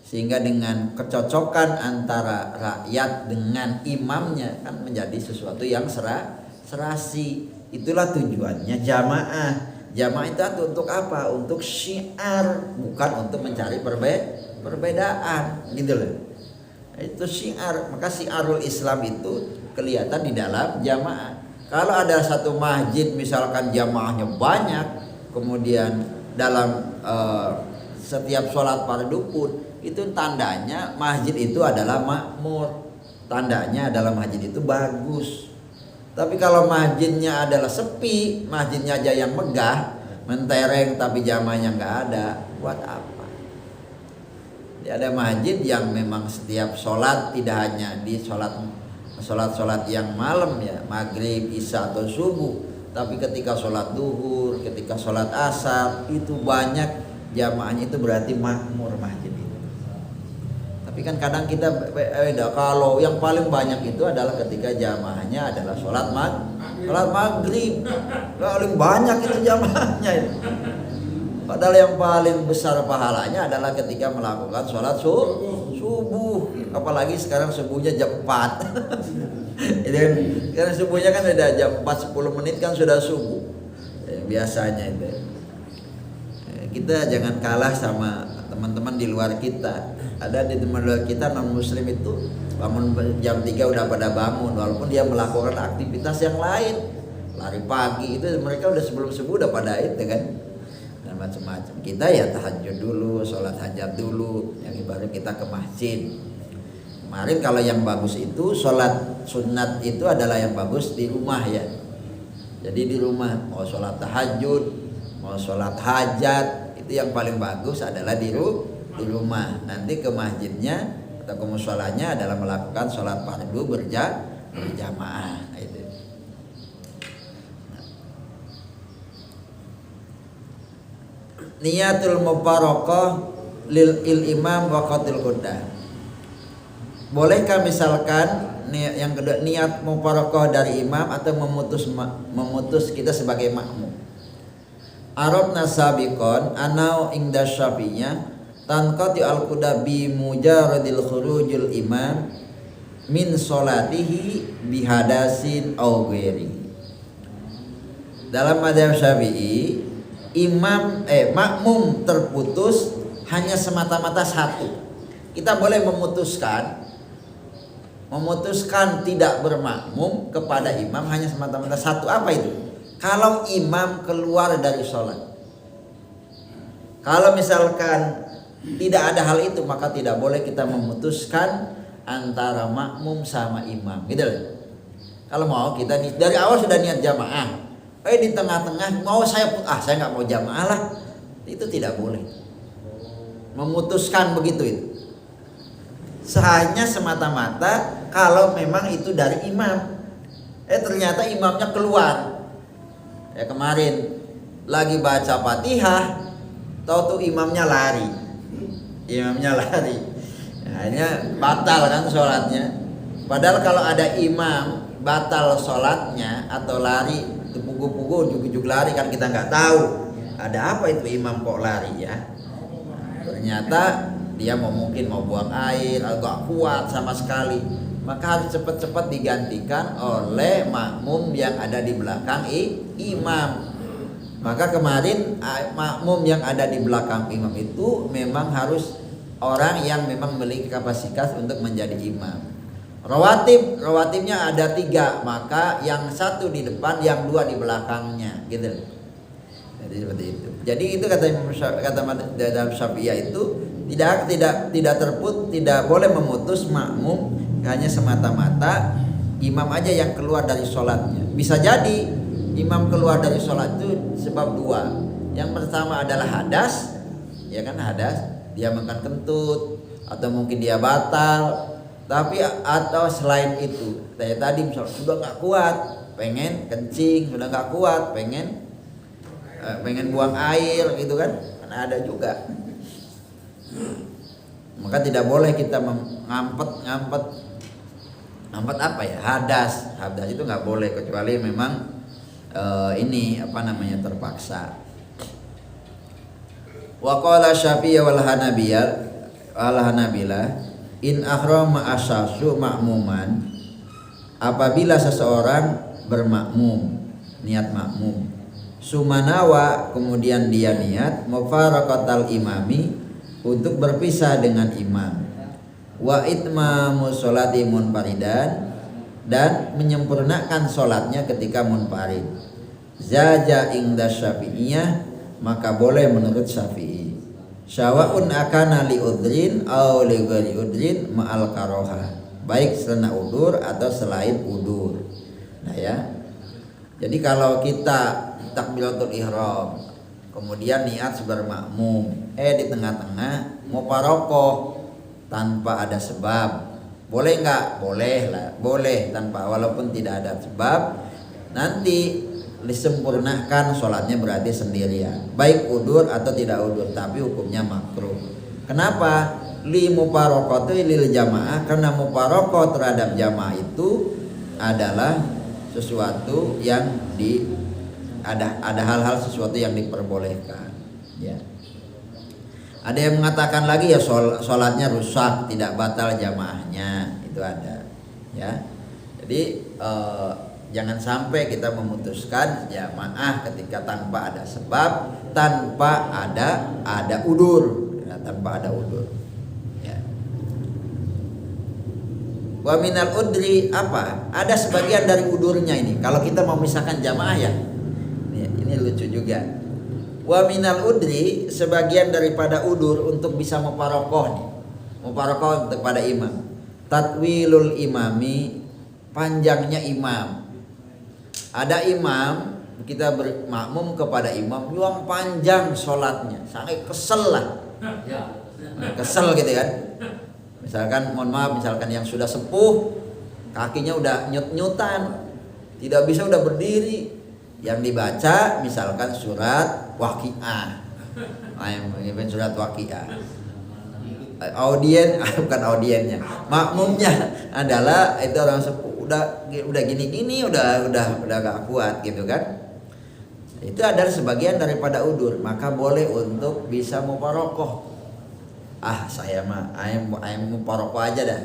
Sehingga dengan kecocokan antara rakyat dengan imamnya kan menjadi sesuatu yang serasi. Itulah tujuannya jamaah. Jamaah itu untuk apa? Untuk syiar, bukan untuk mencari perbedaan, gitu loh. Itu syiar. Maka syiarul Islam itu kelihatan di dalam jamaah. Kalau ada satu masjid misalkan jamaahnya banyak, kemudian dalam setiap sholat fardu pun itu tandanya masjid itu adalah makmur, tandanya adalah masjid itu bagus. Tapi kalau masjidnya adalah sepi, masjidnya aja yang megah, mentereng tapi jamaahnya nggak ada, buat apa? Jadi ada masjid yang memang setiap sholat tidak hanya di sholat yang malam ya, maghrib, isya atau subuh, tapi ketika sholat duhur, ketika sholat asar itu banyak jamaahnya, itu berarti makmur masjid itu. Tapi kan kadang kita kalau yang paling banyak itu adalah ketika jamaahnya adalah sholat maghrib, paling banyak itu jamaahnya itu. Padahal yang paling besar pahalanya adalah ketika melakukan sholat subuh, apalagi sekarang subuhnya jam 4. Itu kan, karena subuhnya kan ada jam 4 10 menit kan sudah subuh. Biasanya itu. Kita jangan kalah sama teman-teman di luar kita. Ada di teman luar kita non muslim itu bangun jam 3 udah pada bangun, walaupun dia melakukan aktivitas yang lain, lari pagi itu mereka udah sebelum subuh udah pada itu kan, dan macam-macam. Kita ya tahajud dulu, sholat hajat dulu, yang baru kita ke masjid. Kemarin kalau yang bagus itu sholat sunat itu adalah yang bagus di rumah ya. Jadi di rumah mau sholat tahajud, mau sholat hajat, itu yang paling bagus adalah di rumah. Nanti ke masjidnya atau ke musholanya adalah melakukan sholat fardu berjamaah. Itu. Niyatul mubarakah lil imam waqatil quddah. Bolehkah misalkan yang kedua niat mubarakah dari imam atau memutus kita sebagai makmum? Arabna sabiqan anau ingda syafi'iyah tanqati al-quda bi mujaradil khurujul imam min sholatihi bihadasin aw ghairi. Dalam mazhab Syafi'i, makmum terputus hanya semata-mata satu. Kita boleh memutuskan tidak bermakmum kepada imam hanya semata-mata satu. Apa itu? Kalau imam keluar dari sholat. Kalau misalkan tidak ada hal itu, maka tidak boleh kita memutuskan antara makmum sama imam, gitu loh. Kalau mau kita dari awal sudah niat jamaah, di tengah-tengah mau saya nggak mau jamaah lah, itu tidak boleh. Memutuskan begitu itu. Hanya semata-mata kalau memang itu dari imam. Ternyata imamnya keluar. Ya kemarin lagi baca Fatihah, tahu tuh imamnya lari. Akhirnya batal kan sholatnya. Padahal kalau ada imam batal sholatnya atau lari pugu-pugu ujug-ujug lari kan kita nggak tahu ada apa itu imam kok lari ya. Ternyata dia mungkin mau buang air agak kuat sama sekali, maka harus cepat-cepat digantikan oleh makmum yang ada di belakang imam. Maka kemarin makmum yang ada di belakang imam itu memang harus orang yang memang memiliki kapasitas untuk menjadi imam. Rawatibnya ada 3, maka yang 1 di depan, yang 2 di belakangnya, gitu. Jadi seperti itu. Jadi itu kata dalam Syafi'iyah itu tidak boleh memutus makmum hanya semata-mata imam aja yang keluar dari sholatnya. Bisa jadi imam keluar dari sholat itu sebab 2. Yang pertama adalah hadas, ya kan, hadas, dia makan kentut atau mungkin dia batal. Tapi atau selain itu, kayak tadi misalnya sudah nggak kuat, pengen kencing, sudah nggak kuat, pengen buang air, gitu kan ada juga. Maka tidak boleh kita ngampet apa ya, hadas itu nggak boleh, kecuali memang terpaksa. Wa qala Syafi'i wal Hanabiyah, Al-Hanabilah, in akhrama asyasu makmuman, apabila seseorang bermakmum, niat makmum, sumanawa, kemudian dia niat mufaraqatal imami, untuk berpisah dengan imam, wa itmamu sholati munfaridan, dan menyempurnakan sholatnya ketika munfarid, zaja ingda syafi'iyah, maka boleh menurut Syafi'i, syawa'un akana li udrin aw li ghairi udrin ma'al karoha, baik selain udur atau selain udur. Nah ya, jadi kalau kita takbiratul ihram kemudian niat bermakmum, di tengah-tengah mau parokoh tanpa ada sebab, boleh nggak? Boleh lah, boleh tanpa, walaupun tidak ada sebab, nanti disempurnakan sholatnya berarti sendirian, baik udur atau tidak udur, tapi hukumnya makruh. Kenapa? Li muparokatu lil jamaah, karena muparokoh terhadap jamaah itu adalah sesuatu yang ada hal-hal sesuatu yang diperbolehkan. Ya. Ada yang mengatakan lagi ya sholatnya rusak, tidak batal jamaahnya, itu ada. Ya. Jadi jangan sampai kita memutuskan jamaah ketika tanpa ada sebab, tanpa ada udur, ya, tanpa ada udur. Ya. Wa minal udri apa? Ada sebagian dari udurnya ini. Kalau kita mau misalkan jamaah ya, ini lucu juga. Wa minal udri, sebagian daripada udur untuk bisa muparokoh nih, muparokoh kepada imam. Tatwilul imami, panjangnya imam. Ada imam, kita bermakmum kepada imam yang panjang sholatnya, sampai kesel lah, kesel gitu kan. Misalkan, mohon maaf, misalkan yang sudah sepuh, kakinya udah nyut-nyutan, tidak bisa, udah berdiri, yang dibaca misalkan surat Waqiah, surat Waqiah. Bukan audiennya, makmumnya adalah itu orang sepuh, udah gini-gini, udah gak kuat gitu kan. Itu adalah sebagian daripada udur, maka boleh untuk bisa muparokoh. Saya mah ayam muparokoh aja dah,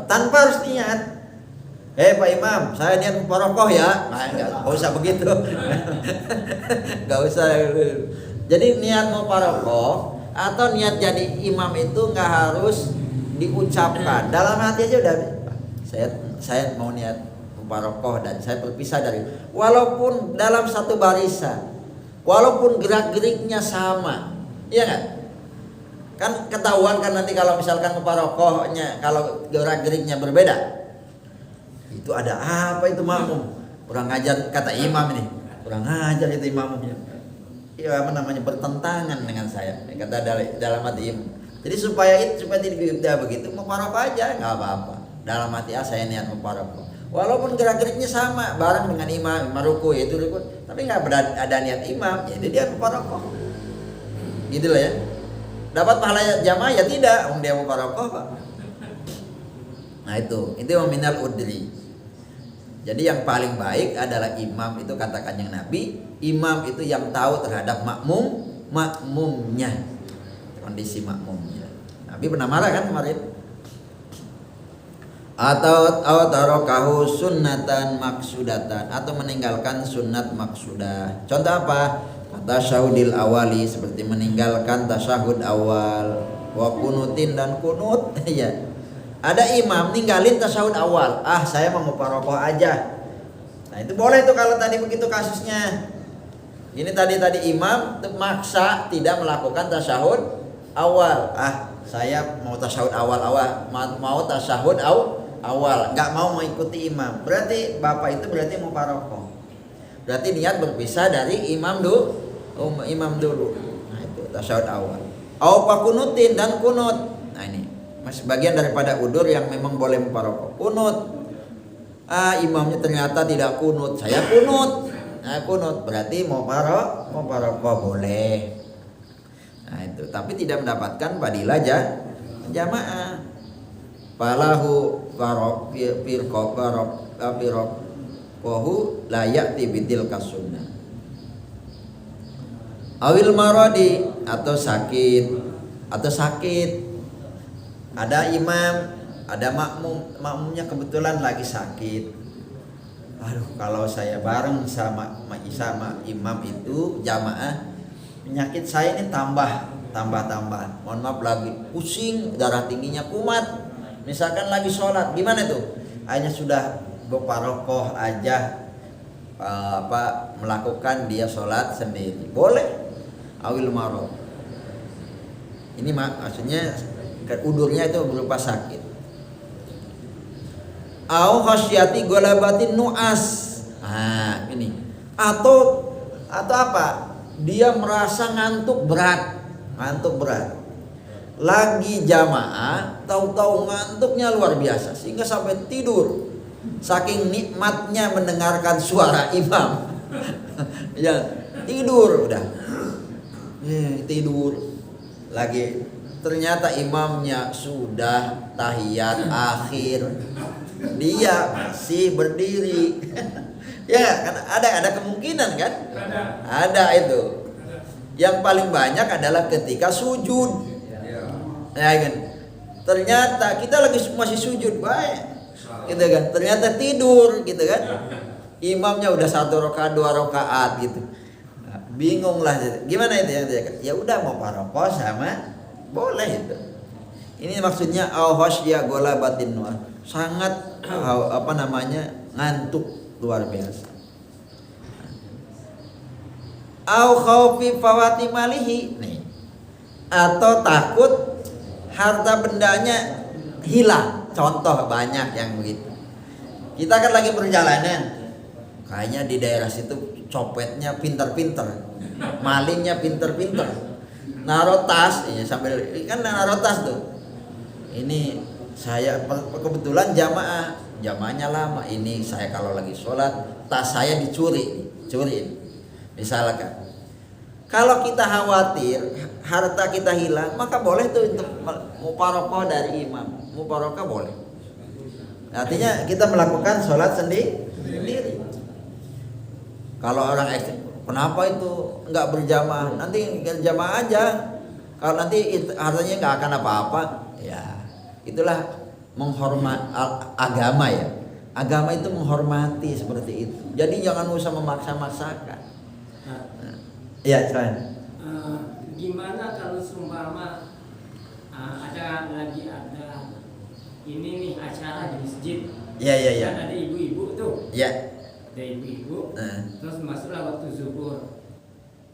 tanpa harus niat. Pak Imam, saya niat muparokoh ya. Nggak usah begitu. Nggak usah. Jadi niat muparokoh atau niat jadi imam itu nggak harus diucapkan, dalam hati aja udah. Saya mau niat muparokoh dan saya berpisah dari, walaupun dalam satu barisan, walaupun gerak-geriknya sama, iya nggak? Kan ketahuan kan nanti kalau misalkan muparokohnya, kalau gerak-geriknya berbeda, itu ada apa itu makmum? Kurang ajar, kata imam ini. Kurang ajar itu imamnya. Ya apa namanya, bertentangan dengan saya. Kata dalam hati imam. Jadi supaya tidak begitu, muparokoh aja, nggak apa-apa. Dalam hati saya niat muparokoh. Walaupun gerak-geriknya sama, bareng dengan imam ruku, yaitu ruku, tapi nggak ada niat imam, jadi dia muparokoh. Gitu lah ya. Dapat pahala jamaah ya tidak, dia muparokoh Pak. Nah itu minal udri. Jadi yang paling baik adalah imam itu, katakan yang Nabi, imam itu yang tahu terhadap makmumnya, kondisi makmumnya. Nabi pernah marah kan kemarin. Atau tarokahu sunnatan maksudatan, atau meninggalkan sunnat maksudah. Contoh apa? Tasyahudil awali, seperti meninggalkan tasyahud awal, wa kunutin dan kunut. Ya. Ada imam ninggalin tasyahud awal, saya mau muparokoh aja. Nah itu boleh tuh kalau tadi begitu kasusnya. Ini tadi imam maksa tidak melakukan tasyahud awal. Saya mau tasyahud awal, mau tasyahud awal, nggak mau mengikuti imam. Berarti bapak itu berarti muparokoh. Berarti niat berpisah dari imam dulu. Nah itu tasyahud awal. Apa kunutin dan kunut. Nah ini masih bagian daripada udur yang memang boleh muparokoh. Kunut. Imamnya ternyata tidak kunut, saya kunut. Nah kunut berarti muparokoh boleh. Nah itu, tapi tidak mendapatkan fadilah jamaah. Falahu firqahu layak tibitil kasunnah. Awil maradi, atau sakit Ada imam, ada makmumnya kebetulan lagi sakit. Aduh, kalau saya bareng sama imam itu jamaah, penyakit saya ini tambah. Mohon maaf, lagi pusing, darah tingginya kumat. Misalkan lagi sholat, gimana tuh? Hanya sudah beparokoh aja, melakukan dia sholat sendiri, boleh. Awil marot. Ini maksudnya udurnya itu berupa sakit. Au khasyati golabatin nuas. Nah, ini. Atau apa? Dia merasa ngantuk berat. Lagi jamaah, tahu-tahu ngantuknya luar biasa sehingga sampai tidur. Saking nikmatnya mendengarkan suara imam. Ya, tidur udah. Tidur. Lagi ternyata imamnya sudah tahiyat akhir. Dia masih berdiri. Ya, kan ada kemungkinan kan? Ada itu. Yang paling banyak adalah ketika sujud. Ya kan? Ternyata kita lagi masih sujud baik. Gitu kan? Ternyata tidur gitu kan? Imamnya udah 1 rakaat, 2 rakaat gitu. Nah, bingung lah. Gimana itu yang dia? Ya udah mau paroko sama boleh itu. Ini maksudnya al-khasyah golabatin nuas. Sangat ngantuk luar biasa. Au khaufi fawati malihi nih, atau takut harta bendanya hilang. Contoh banyak yang begitu. Kita kan lagi perjalanan, kayaknya di daerah situ copetnya pinter-pinter, malingnya pinter-pinter, naruh tas, ya sambil kan naruh tas tuh. Ini saya kebetulan jamaahnya lama. Ini saya kalau lagi sholat tas saya dicuri. Misalkan, kalau kita khawatir harta kita hilang, maka boleh tuh untuk muparokoh dari imam. Muparokoh boleh. Artinya kita melakukan sholat sendiri. Kalau orang ekstrim, kenapa itu nggak berjamaah? Nanti berjamaah aja. Kalau nanti hartanya nggak akan apa-apa, ya itulah menghormat agama ya. Agama itu menghormati seperti itu. Jadi jangan usah memaksa-maksakan. Iya, gimana kalau seumpama ada ini nih acara di masjid. Iya. Kan ada ibu-ibu tuh. Iya. Ada ibu-ibu. Terus masuklah waktu zuhur.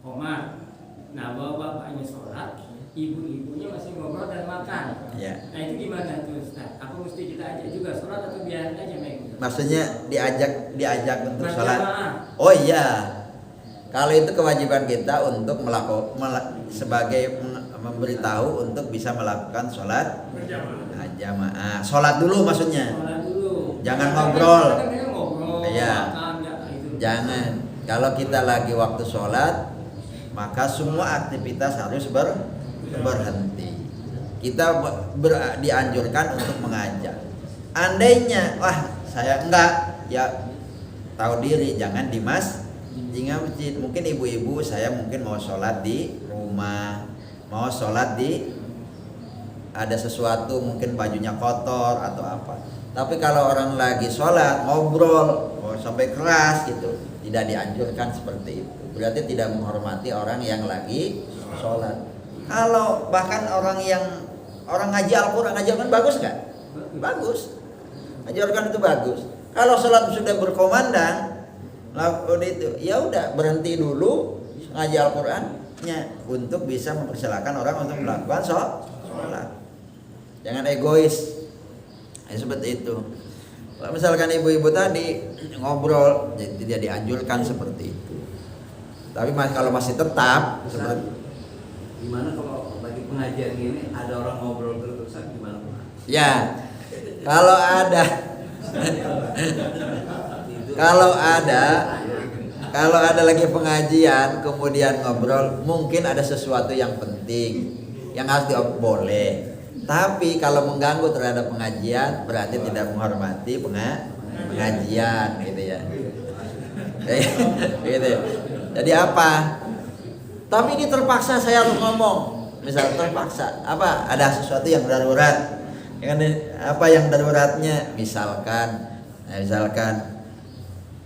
Komar. Nah, bapak-bapaknya sholat, ibu-ibunya masih ngobrol dan makan. Iya. Nah, itu gimana tuh, Ustaz? Apa mesti kita ajak juga sholat atau biarin aja mereka? Maksudnya diajak untuk sholat. Berjamaah. Oh iya. Kalau itu kewajiban kita untuk sebagai memberitahu untuk bisa melakukan sholat jamaah. Sholat dulu maksudnya. Sholat dulu. Jangan ngobrol. Iya. Gitu. Jangan. Kalau kita lagi waktu sholat, maka semua aktivitas harus berhenti. Kita dianjurkan untuk mengajak. Andainya, saya enggak, ya tahu diri, jangan di masjid. Mungkin ibu-ibu saya mungkin mau sholat di rumah, mau sholat ada sesuatu, mungkin bajunya kotor atau apa. Tapi kalau orang lagi sholat ngobrol sampai keras gitu, tidak dianjurkan seperti itu. Berarti tidak menghormati orang yang lagi sholat. Kalau bahkan orang ngaji Al-Quran, ngaji Al-Quran bagus nggak? Bagus. Ngaji Al-Quran itu bagus. Kalau sholat sudah berkomandang, itu ya udah berhenti dulu ngaji Al-Qur'annya untuk bisa mempersilahkan orang untuk melakukan sholat. Jangan egois. Seperti itu. Kalau misalkan ibu-ibu tadi ngobrol, jadi tidak dianjurkan seperti itu. Tapi kalau masih tetap seperti gimana kalau lagi pengajian ini ada orang ngobrol terus-terusan gimana? Ya. Kalau ada lagi pengajian kemudian ngobrol, mungkin ada sesuatu yang penting yang harus boleh. Tapi kalau mengganggu terhadap pengajian berarti tidak menghormati pengajian gitu ya. Gitu. Jadi apa? Tapi ini terpaksa saya harus ngomong. Misal terpaksa, ada sesuatu yang darurat. Ya kan, apa yang daruratnya, misalkan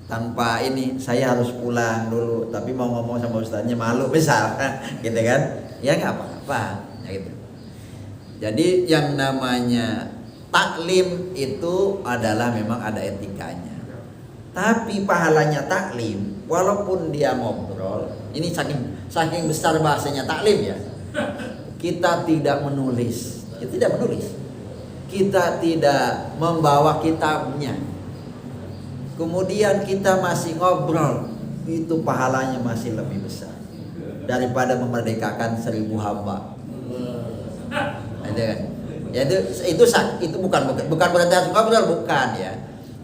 tanpa ini saya harus pulang dulu, tapi mau ngomong sama ustaznya malu misalkan, gitu kan? Ya nggak apa-apa, ya gitu. Jadi yang namanya taklim itu adalah memang ada etikanya. Tapi pahalanya taklim, walaupun dia ngobrol, ini saking besar bahasanya taklim ya. Kita tidak menulis, kita tidak membawa kitabnya. Kemudian kita masih ngobrol, itu pahalanya masih lebih besar daripada memerdekakan 1000 hamba. Ada kan? Ya itu bukan berarti harus ngobrol, bukan ya.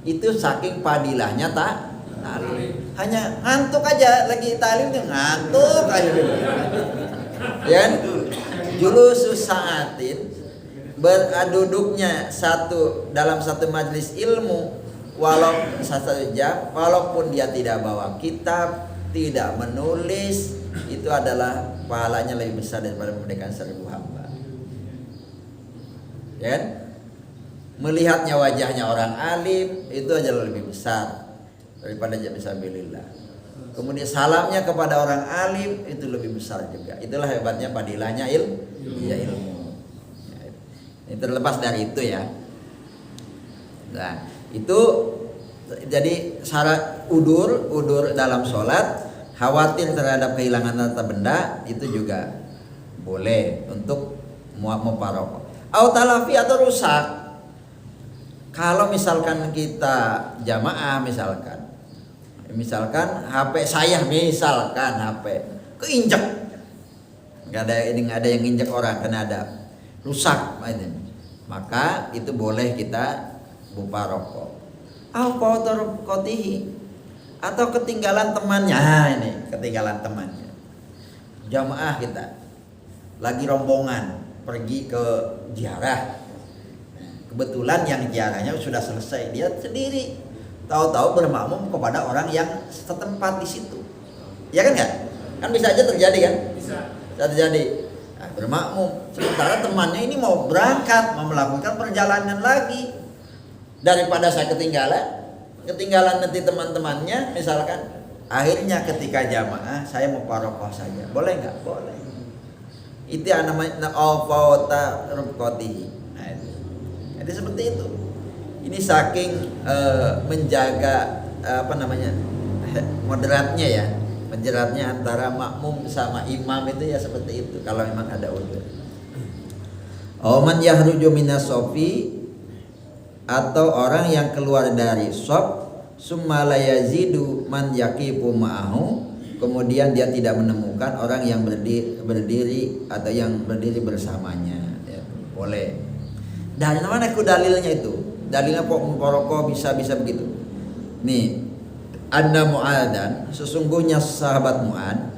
Itu saking padilahnya taklim. Hanya ngantuk aja lagi taklim tuh ngantuk aja. Ya kan? Julusus sa'atin, berduduknya dalam satu majelis ilmu walaupun 1 jam, walaupun dia tidak bawa kitab, tidak menulis, itu adalah pahalanya lebih besar daripada memerdekakan 1000 hamba. Ya kan? Melihatnya wajahnya orang alim itu aja lebih besar daripada fisabilillah. Kemudian salamnya kepada orang alim itu lebih besar juga. Itulah hebatnya padilahnya ilmu. Ini terlepas dari itu ya. Nah, itu jadi syarat udur dalam sholat, khawatir terhadap kehilangan harta benda itu juga boleh untuk muparokah. Autalafi atau rusak. Kalau misalkan kita jamaah misalkan HP saya keinjek, nggak ada yang injek orang karena ada rusak, maka itu boleh kita muparokah. Atau ketinggalan temannya. Ketinggalan temannya. Jamaah kita lagi rombongan pergi ke ziarah. Kebetulan yang ziarahnya sudah selesai, dia sendiri tahu-tahu bermakmum kepada orang yang setempat di situ. Ya kan enggak? Kan bisa aja terjadi kan? Bisa terjadi. Nah, bermakmum sementara temannya ini mau berangkat, mau melakukan perjalanan lagi. Daripada saya ketinggalan nanti teman-temannya misalkan, akhirnya ketika jamaah saya mau parokoh saja. Boleh enggak? Boleh. Itu yang namanya al-fawta rubqatihi. Jadi seperti itu. Ini saking menjaga moderatnya antara makmum sama imam itu ya seperti itu kalau memang ada udzur. Man yahruju minas sofi, atau orang yang keluar dari shop, summa la yazidu man yaqifu ma'ahu, kemudian dia tidak menemukan orang yang berdiri atau yang berdiri bersamanya, ya, boleh. Dari mana dalilnya itu? Dalilnya kok muparokah bisa begitu. Nih, anna Mu'adan, sesungguhnya sahabat Mu'ad,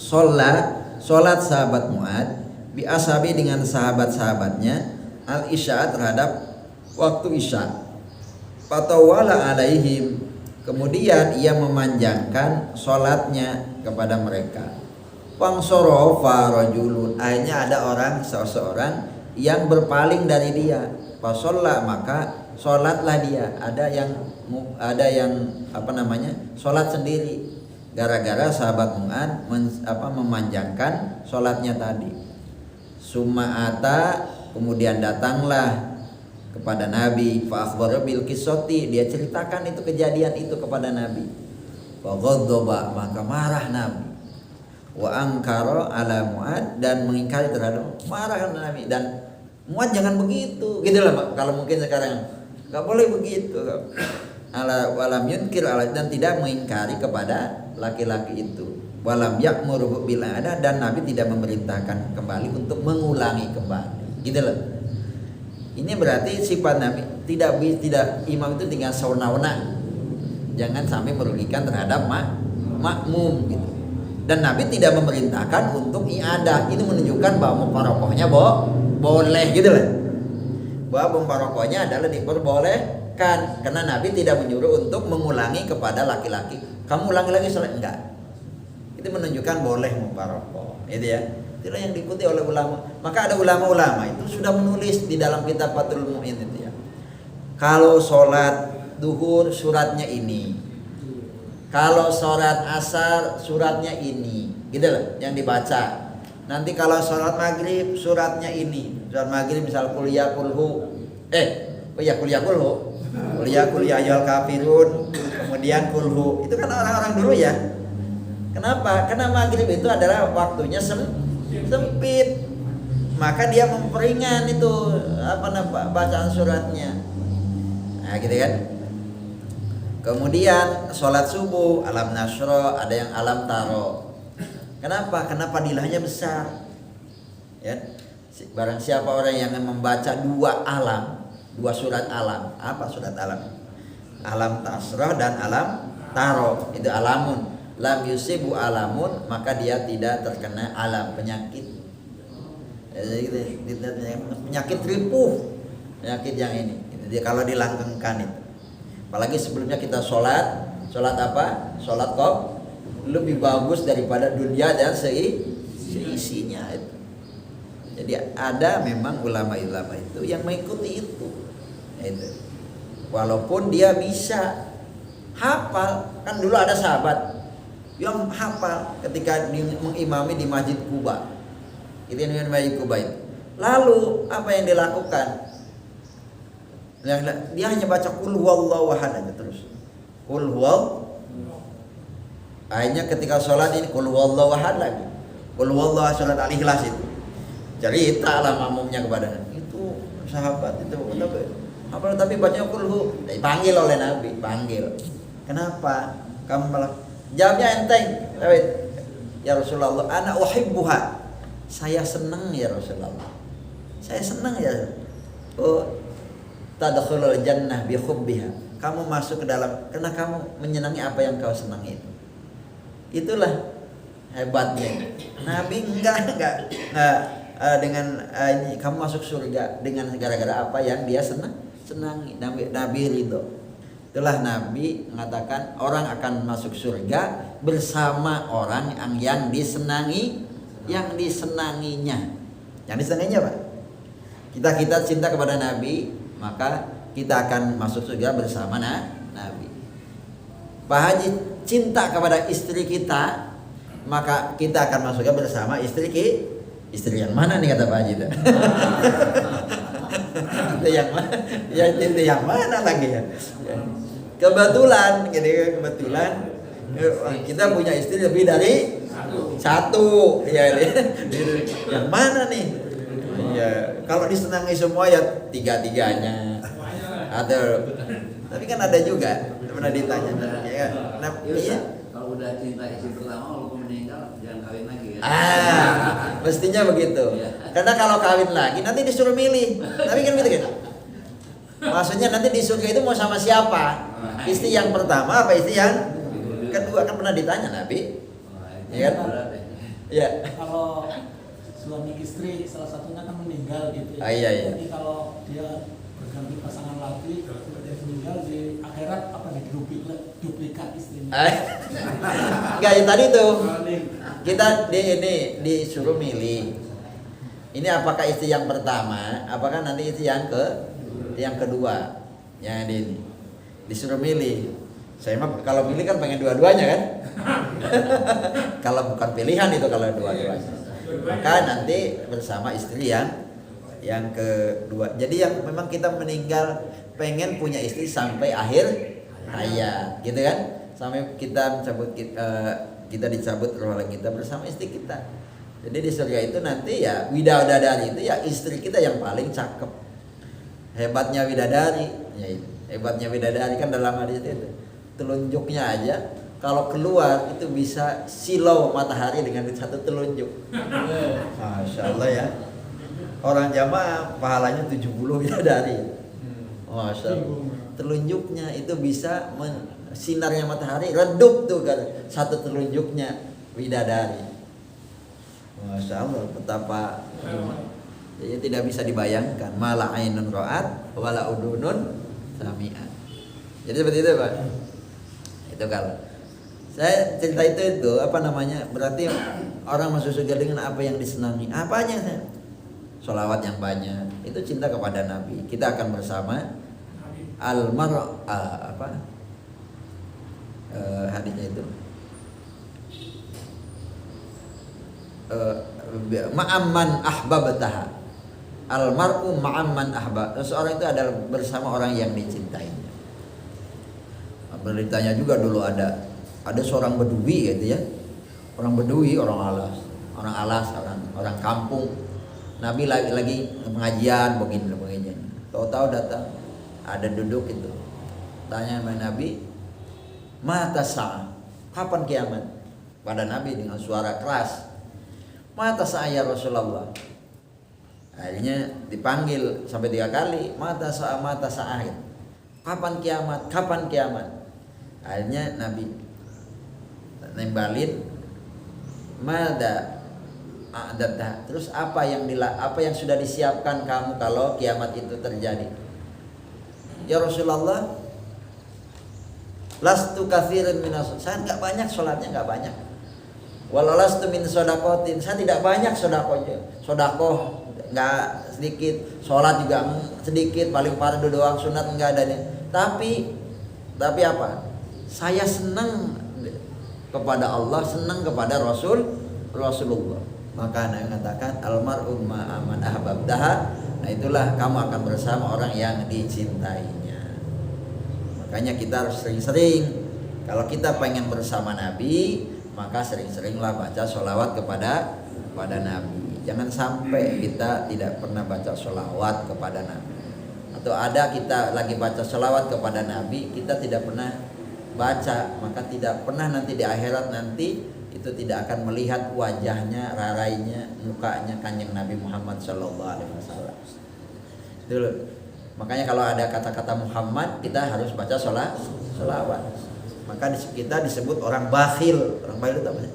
sholat sahabat Mu'ad bi ashabi dengan sahabat-sahabatnya al-isya terhadap waktu isya. Fatawala alaihim, kemudian ia memanjangkan sholatnya kepada mereka. Fangsorofa rajulun, akhirnya ada seseorang yang berpaling dari dia. Fasolla, maka sholatlah dia. Ada yang sholat sendiri gara-gara sahabat Mu'ad memanjangkan sholatnya tadi. Suma'ata, kemudian datanglah kepada Nabi, fa akhbara bil qissati, dia ceritakan itu kejadian itu kepada Nabi. Fa ghadaba, maka marah Nabi. Wa angkara ala Mu'ad, dan mengingkari terhadap marah Nabi, dan Mu'ad jangan begitu, gitu lah Pak. Kalau mungkin sekarang nggak boleh begitu. Ala walam yunkir ala, dan tidak mengingkari kepada laki-laki itu. Walam ya'muru bil ada, dan Nabi tidak memerintahkan kembali untuk mengulangi kembali. Gitu loh. Ini berarti sifat Nabi tidak imam itu tinggal sauna-una. Jangan sampai merugikan terhadap makmum gitu. Dan Nabi tidak memerintahkan untuk iadah. Ini menunjukkan bahwa muparokahnya boleh gitu loh. Bahwa muparokahnya adalah diperbolehkan karena Nabi tidak menyuruh untuk mengulangi kepada laki-laki. Kamu ulangi lagi sholat, enggak. Itu menunjukkan boleh muparokah. Itu ya. Itulah yang diikuti oleh ulama. Maka ada ulama-ulama itu sudah menulis di dalam kitab Fathul Mu'in itu ya. Kalau sholat duhur suratnya ini, kalau sholat asar suratnya ini, gitu loh yang dibaca. Nanti kalau sholat maghrib suratnya ini, sholat maghrib misal kuliah kulhu, kuliah kulhu, kuliah ayyuhal kafirun, kemudian kulhu. Itu kan orang-orang dulu ya. Kenapa? Karena maghrib itu adalah waktunya sempit, maka dia memperingan itu bacaan suratnya. Nah, gitu kan. Kemudian sholat subuh alam nasro, ada yang alam taro. Kenapa? Karena fadilahnya besar. Ya. Barang siapa orang yang membaca dua surat alam. Apa surat alam? Alam tasroh dan alam taro. Itu alamun. Lam yusibu alamun, maka dia tidak terkena alam penyakit. Penyakit ripuh. Penyakit yang ini. Jadi kalau dilanggengkan itu. Apalagi sebelumnya kita sholat apa? Sholat kok lebih bagus daripada dunia dan seisinya itu. Jadi ada memang ulama-ulama itu yang mengikuti itu. Walaupun dia bisa hafal, kan dulu ada sahabat yang hafal ketika mengimami di Masjid Kuba. Itu yang di Masjid Kuba itu. Lalu apa yang dilakukan? Dia hanya baca qul huwallahu ahad aja terus. Qul huwallahu. Akhirnya ketika sholat ini qul huwallahu ahad lagi. Qul huwallahu sholat al-ikhlas itu. Cerita lah makmumnya kepada itu sahabat itu tapi bacanya qul hu. Dipanggil oleh Nabi, panggil. Kenapa? Kamu malah jawabnya enteng. Ya Rasulullah, ana uhibbuha. Saya senang ya Rasulullah. Saya senang ya. Oh, tadkhulul jannah bi hubbiha. Kamu masuk ke dalam karena kamu menyenangi apa yang kau senangi itu. Itulah hebatnya. Nabi enggak dengan ini kamu masuk surga dengan gara-gara apa yang dia senangi. Nabi ridho. Itulah Nabi mengatakan orang akan masuk surga bersama orang yang disenanginya. Yang disenanginya Pak. Kita cinta kepada Nabi, maka kita akan masuk surga bersama Nabi. Pak Haji cinta kepada istri kita, maka kita akan masuk surga bersama istri yang mana nih kata Pak Haji? Itu yang mana? Ya itu yang mana lagi ya? Kebetulan kita punya istri lebih dari satu. Ya, yang mana nih? Ya, kalau disenangi semua ya tiga-tiganya. Tapi kan ada juga pernah ditanya. Ya, iya. Kalau udah cinta istri pertama walaupun meninggal jangan kawin lagi ya. Mestinya begitu. Karena kalau kawin lagi nanti disuruh milih. Tapi kan gitu kan. Maksudnya nanti di surga itu mau sama siapa? Istri yang pertama apa istri yang kedua? Kan pernah ditanya Nabi. Ya kan? Iya. Kalau suami istri salah satunya kan meninggal gitu ya. Iya. Jadi kalau dia berganti pasangan lagi kemudian meninggal di akhirat apa duplikat istrinya. Enggak ya tadi tuh. Kita disuruh milih. Ini apakah istri yang pertama, apakah nanti istri yang kedua. Yang ini disuruh milih. Saya mah kalau milih kan pengen dua-duanya kan. Kalau bukan pilihan itu kalau dua-duanya. Maka nanti bersama istri yang kedua. Jadi yang memang kita meninggal pengen punya istri sampai akhir hayat, gitu kan? Sampai kita dicabut roh kita bersama istri kita. Jadi di surga itu nanti ya widadari itu ya istri kita yang paling cakep. Hebatnya widadari, ya hebatnya widadari kan dalam hadis itu. Telunjuknya aja kalau keluar itu bisa silau matahari dengan satu telunjuk. Masya Allah ya. Orang jamaah pahalanya 70 bidadari. Masya Allah. Telunjuknya itu bisa sinarnya matahari redup tuh kan satu telunjuknya bidadari. Masya Allah betapa jadi tidak bisa dibayangkan mala ainun ra'at wala udunun sami'at. Jadi seperti itu Pak. Itu kalau saya cerita itu apa namanya berarti orang masuk surga dengan apa yang disenangi. Apanya? Sholawat yang banyak. Itu cinta kepada Nabi. Kita akan bersama hadisnya itu ma'amman ahbabtaha. Almar'u ma'amman ahbab. Seseorang itu adalah bersama orang yang dicintainya. Beritanya juga dulu ada seorang bedui gitu ya. Orang bedui, orang alas, orang kampung. Nabi lagi pengajian begini. Tahu-tahu datang, ada duduk itu. Tanya sama Nabi, "Mata sa'ah? Kapan kiamat?" Pada Nabi dengan suara keras, "Mata sa'ah ya Rasulullah." Akhirnya dipanggil sampai 3 kali, "Mata sa'ah, mata sa'ah." Kapan kiamat? Kapan kiamat? Akhirnya Nabi nembalin, "Mada a'dadta?" Terus apa yang sudah disiapkan kamu kalau kiamat itu terjadi? "Ya Rasulullah, lastu katsiran minas." Saya enggak banyak salatnya, enggak banyak. "Walau lastu min shadaqatin." Saya tidak banyak sedekah enggak sedikit, salat juga sedikit, paling fardu doang, sunat enggak adanya. Tapi apa? Saya senang kepada Allah, senang kepada Rasulullah. Maka Nabi mengatakan, "Almar'u ma'aman ahbabtaha." Nah, itulah kamu akan bersama orang yang dicintainya. Makanya kita harus sering-sering, kalau kita pengen bersama Nabi, maka sering-seringlah baca sholawat kepada Nabi. Jangan sampai kita tidak pernah baca sholawat kepada Nabi. Atau ada kita lagi baca sholawat kepada Nabi, kita tidak pernah baca, maka tidak pernah nanti di akhirat nanti itu tidak akan melihat wajahnya, rarainya, mukanya Kanjeng Nabi Muhammad SAW. Dulu. Makanya kalau ada kata-kata Muhammad, kita harus baca sholawat. Maka kita disebut orang bakhil. Orang bakhil itu apa sih?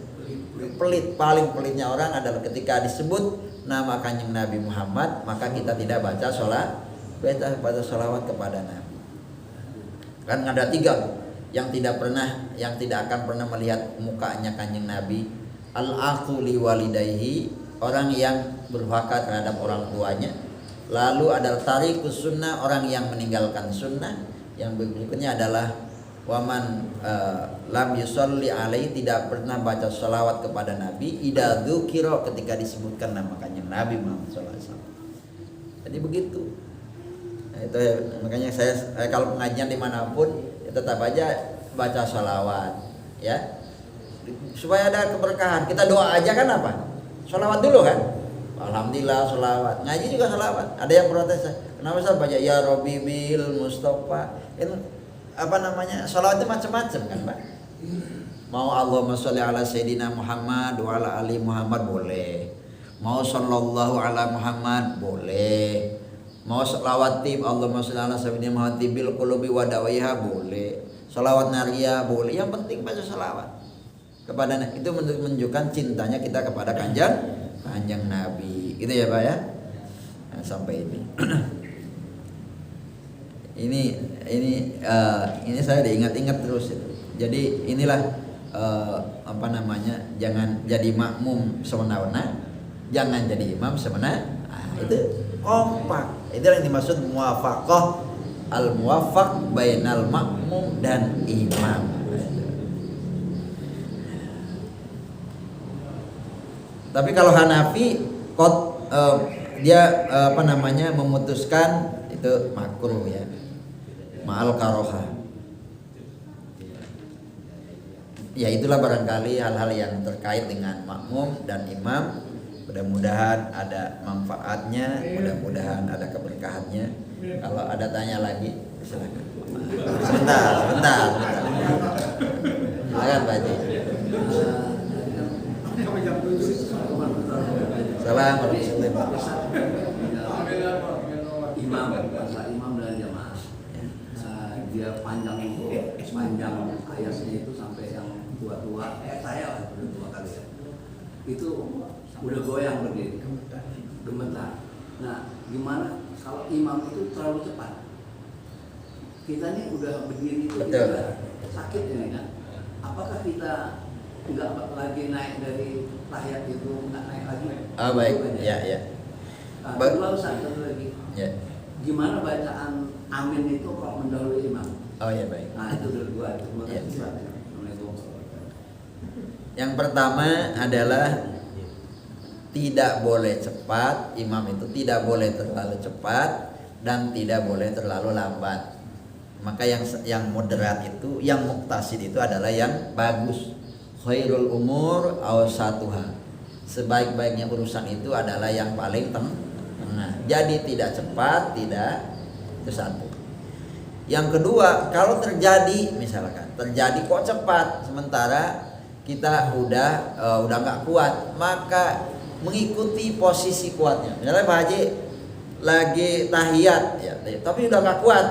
Pelit. Paling pelitnya orang adalah ketika disebut nama Kanjeng Nabi Muhammad, maka kita tidak baca sholawat kepada Nabi. Kan ada 3 yang tidak akan pernah melihat mukanya Kanjeng Nabi. Al-aqu li walidayhi, orang yang berhaka terhadap orang tuanya. Lalu ada tarikus sunnah, orang yang meninggalkan sunnah. Yang berikutnya adalah waman lam yusolli alaihi, tidak pernah baca sholawat kepada Nabi. Idza dzukira, ketika disebutkan nama Kanjeng Nabi Muhammad SAW. Jadi begitu. Nah, itu ya, makanya saya kalau pengajian dimanapun tetap aja baca sholawat ya, supaya ada keberkahan. Kita doa aja kan apa? Sholawat dulu kan. Alhamdulillah sholawat. Ngaji juga sholawat. Ada yang protes, kenapa saya baca ya Robbi bil Mustafa? Itu apa namanya? Sholawat itu macam-macam kan, Pak. Mau Allahumma sholli ala Sayyidina Muhammad wa ala ali Muhammad boleh. Mau sallallahu ala Muhammad boleh. Mau selawat tib Allahumma sholli ala sayyidina Muhammad bil qulubi wa dawaiha boleh. Selawat nariyah boleh. Yang penting baca selawat kepada Nabi. Itu menunjukkan cintanya kita kepada Kanjeng Nabi. Gitu ya, Pak ya. Nah, sampai ini. ini saya diingat-ingat terus itu. Jadi inilah jangan jadi makmum semena-mena, jangan jadi imam semena. Itu kompak. Itu yang dimaksud muwafaqah, al-muwafaq bainal makmum dan imam. Tapi kalau Hanafi dia memutuskan itu makruh ya, ma'al karoha. Ya itulah barangkali hal-hal yang terkait dengan makmum dan imam. Mudah-mudahan ada manfaatnya, mudah-mudahan ada keberkahannya. Kalau ada tanya lagi, silakan. Sebentar. Silakan Pak Haji. Assalamualaikum. Imam dan jamaah. Dia panjang ayatnya itu sampai yang tua-tua. Saya udah 2 kali ya. Itu udah goyang berdiri, gemetar. Nah, gimana kalau imam itu terlalu cepat? Kita ini udah berdiri itu juga sakit ini kan. Apakah kita nggak lagi naik dari tahiyat itu nggak naik lagi. Oh baik, ya ya. Nah, Ba- kedua Ustaz, satu lagi. Ya. Gimana bacaan amin itu kalau mendahului imam? Oh ya baik. Nah itu dua. Terima Ya. kasih Ustaz. Assalamualaikum. Yang pertama adalah tidak boleh cepat, imam itu tidak boleh terlalu cepat dan tidak boleh terlalu lambat. Maka yang moderat itu, yang muktasid itu adalah yang bagus. Khairul umur awsatuha. Sebaik-baiknya urusan itu adalah yang paling tengah. Jadi tidak cepat, tidak, itu satu. Yang kedua, kalau terjadi misalkan terjadi kok cepat, sementara kita udah nggak kuat, maka mengikuti posisi kuatnya. Misalnya Pak Haji lagi tahiyat, ya, tapi udah nggak kuat,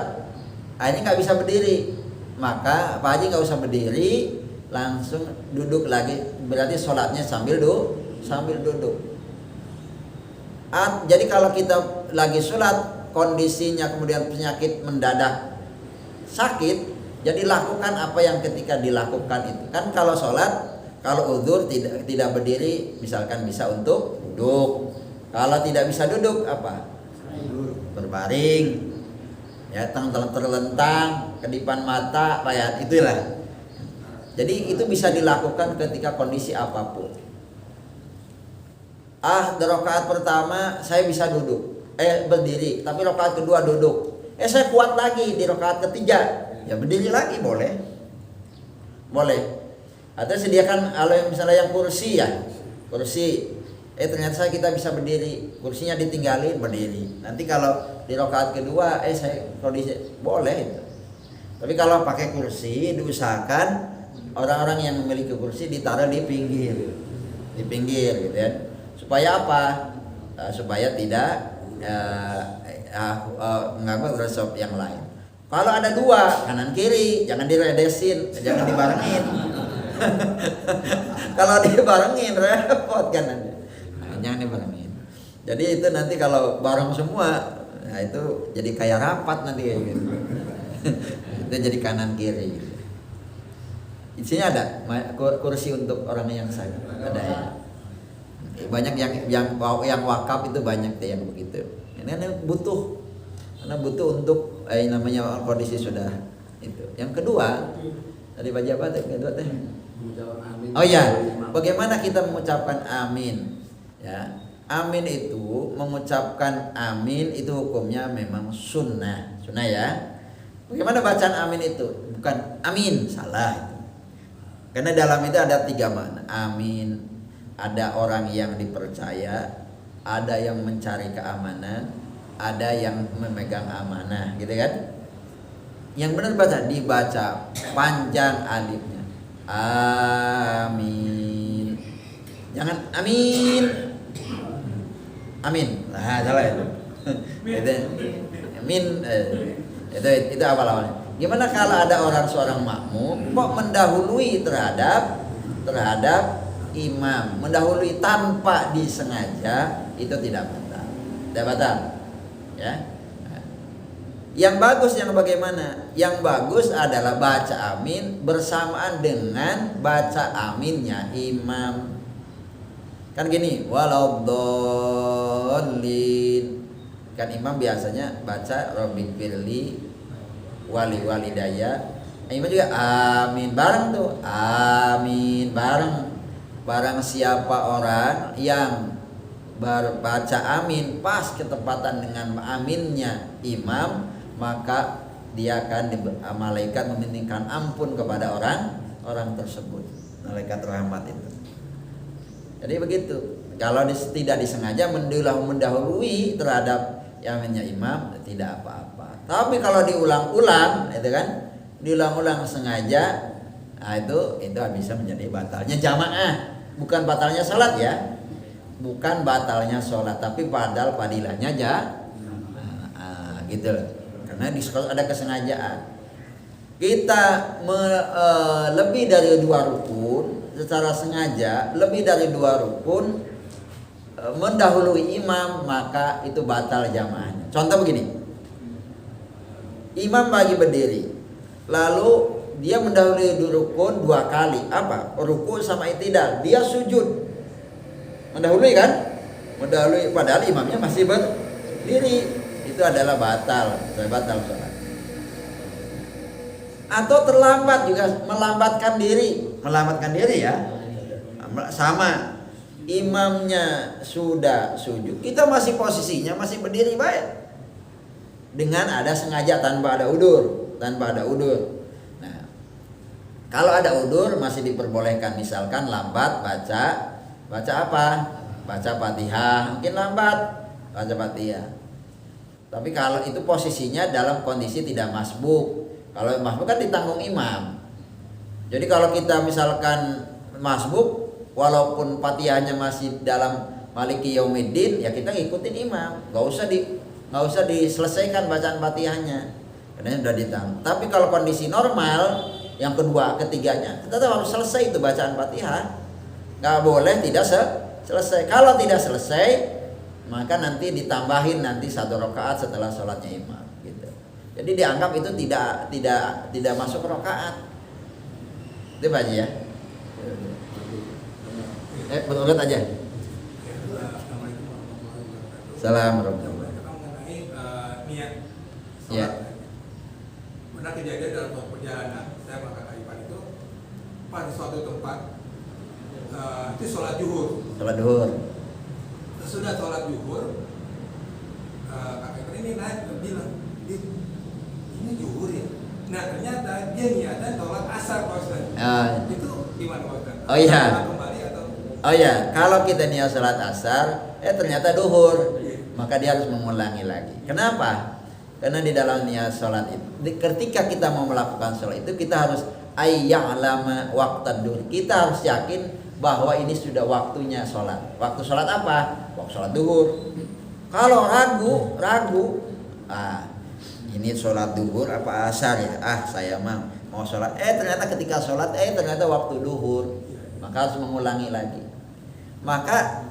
akhirnya nggak bisa berdiri, maka Pak Haji nggak usah berdiri, langsung duduk lagi. Berarti sholatnya sambil duduk. Jadi kalau kita lagi sholat, kondisinya kemudian penyakit mendadak sakit, jadi lakukan apa yang ketika dilakukan itu. Kan kalau sholat, kalau uzur tidak berdiri, misalkan bisa untuk duduk. Kalau tidak bisa duduk apa? Berbaring. Ya, terlentang, kedipan mata, kayak itulah. Jadi itu bisa dilakukan ketika kondisi apapun. Di rakaat pertama saya bisa berdiri, tapi rakaat kedua duduk. Saya kuat lagi di rakaat ketiga, ya berdiri lagi boleh. Atau sediakan kalau misalnya yang kursi ya, ternyata kita bisa berdiri, kursinya ditinggalin berdiri. Nanti kalau di rakaat kedua saya kondisi boleh itu. Tapi kalau pakai kursi diusahakan orang-orang yang memiliki kursi ditaruh di pinggir gitu ya. Supaya apa? Supaya tidak mengganggu resop yang lain. Kalau ada dua, kanan kiri, jangan diredesin, jangan dibarengin. Kalau dibarengin repot kan nanti. Jangan dibarengin. Jadi itu nanti kalau bareng semua, nah itu jadi kayak rapat nanti kayak gitu. Itu jadi kanan kiri. Gitu. Isinya ada kursi untuk orang yang sakit, ada ya. Banyak yang wakaf itu banyak deh yang begitu. Ini butuh, karena butuh untuk namanya kondisi sudah itu. Yang kedua tadi baca apa teh? Kedua teh. Oh ya, bagaimana kita mengucapkan amin? Ya, amin itu mengucapkan amin itu hukumnya memang sunnah ya. Bagaimana bacaan amin itu? Bukan amin, salah itu. Karena dalam itu ada 3 makna. Amin. Ada orang yang dipercaya, ada yang mencari keamanan, ada yang memegang amanah, gitu kan? Yang benar dibaca panjang alifnya. Amin. Jangan amin. Amin. Nah, salah itu. Amin. Itu awal-awalnya. Gimana kalau ada seorang makmum kok mendahului terhadap imam, mendahului tanpa disengaja, itu tidak batal. Ya. Yang bagus yang bagaimana? Yang bagus adalah baca amin bersamaan dengan baca aminnya imam. Kan gini, waladdallin. Kan imam biasanya baca Rabbighfirli wali walidaya. Imam juga amin bareng tuh. Amin bareng. Barang siapa orang yang baca amin pas ketepatan dengan aminnya imam, maka dia akan malaikat memintakan ampun kepada orang tersebut, malaikat rahmat itu. Jadi begitu. Kalau tidak disengaja mendahului terhadap aminnya imam, tidak apa-apa. Tapi kalau diulang-ulang, itu kan, diulang-ulang sengaja, nah itu bisa menjadi batalnya jamaah. Bukan batalnya sholat ya, bukan batalnya sholat, tapi padahal padilahnya gitu loh. Karena di sekolah ada kesengajaan. Kita lebih dari 2 rukun secara sengaja, lebih dari 2 rukun mendahului imam, maka itu batal jamaahnya. Contoh begini, imam lagi berdiri, lalu dia mendahului rukun 2 kali. Apa? Ruku sama i'tidal. Dia sujud. Mendahului kan? Mendahului padahal imamnya masih berdiri. Itu adalah batal sholat. Atau terlambat juga, melambatkan diri ya. Sama, imamnya sudah sujud, kita masih posisinya masih berdiri baik. Dengan ada sengaja tanpa ada udur. Nah, kalau ada udur masih diperbolehkan, misalkan lambat baca apa? Baca Fatihah, mungkin lambat baca Fatihah. Tapi kalau itu posisinya dalam kondisi tidak masbuk. Kalau masbuk kan ditanggung imam. Jadi kalau kita misalkan masbuk, walaupun Fatihahnya masih dalam Maliki Yaumiddin, ya kita ngikutin imam. Nggak usah diselesaikan bacaan Fatihahnya, karena sudah ditanggung. Tapi kalau kondisi normal, yang kedua, ketiganya, kita harus selesai itu bacaan Fatihah. Nggak boleh tidak selesai. Kalau tidak selesai, maka nanti ditambahin nanti 1 rakaat setelah sholatnya imam. Gitu. Jadi dianggap itu tidak masuk rakaat. Itu Pak Haji ya. Berurut aja. Assalamualaikum. Mengenai niat sholat. Ya. Pernah kejadian dalam perjalanan saya berangkat ke Ipan itu pada suatu tempat itu sholat zuhur. Sudah sholat zuhur, kakak Ipan ini naik dan bilang, ini zuhur ya. Nah ternyata dia niatan sholat asar Pak Ustaz. Itu gimana Pak Ustaz? Oh iya. Kembali atau? Oh ya, kalau kita niat sholat asar, ternyata duhur, maka dia harus mengulangi lagi. Kenapa? Karena di dalam niat sholat itu, ketika kita mau melakukan sholat itu, kita harus ayya'lama waqtad duhur. Kita harus yakin bahwa ini sudah waktunya sholat. Waktu sholat apa? Waktu sholat duhur. Kalau ragu, ini sholat duhur apa asar ya? Saya mau sholat. Ternyata ketika sholat, ternyata waktu duhur, maka harus mengulangi lagi. Maka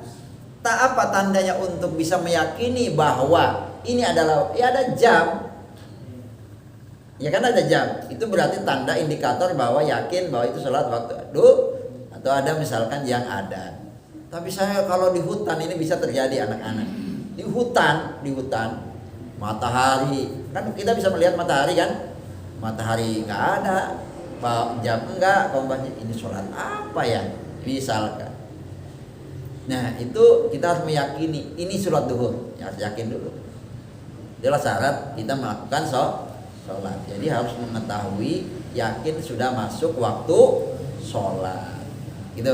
tak apa tandanya untuk bisa meyakini bahwa ini adalah, ya ada jam, ya kan ada jam. Itu berarti tanda indikator bahwa yakin bahwa itu sholat waktu atau ada misalkan yang ada. Tapi saya kalau di hutan ini bisa terjadi anak-anak. Di hutan matahari, kan kita bisa melihat matahari kan? Matahari nggak ada, jam enggak, kompasnya ini sholat apa ya? Misalkan. Nah itu kita harus meyakini ini sholat duhur, ya harus yakin dulu. Itulah syarat kita melakukan sholat. Jadi harus mengetahui, yakin sudah masuk waktu sholat. Gitu.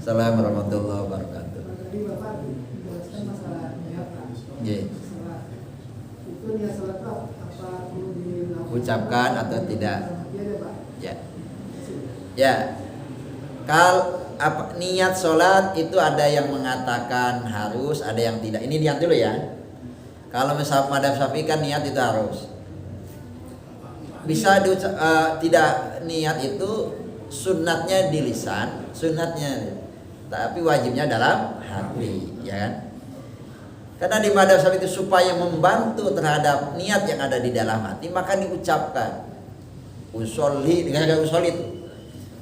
Assalamualaikum warahmatullahi wabarakatuh. Tadi Bapak menjelaskan masalah niat kan? Yeah. Itu niat sholat itu apa perlu dilakukan? Ucapkan atau tidak? Iya deh Pak. Ya. Niat sholat itu ada yang mengatakan harus, ada yang tidak. Ini lihat dulu ya. Kalau misalnya madhab Syafi'i kan niat itu harus. Bisa tidak niat itu sunatnya di lisan, tapi wajibnya dalam hati, ya kan? Karena di madhab Syafi'i itu supaya membantu terhadap niat yang ada di dalam hati, maka diucapkan usolli dengan kata usolli itu.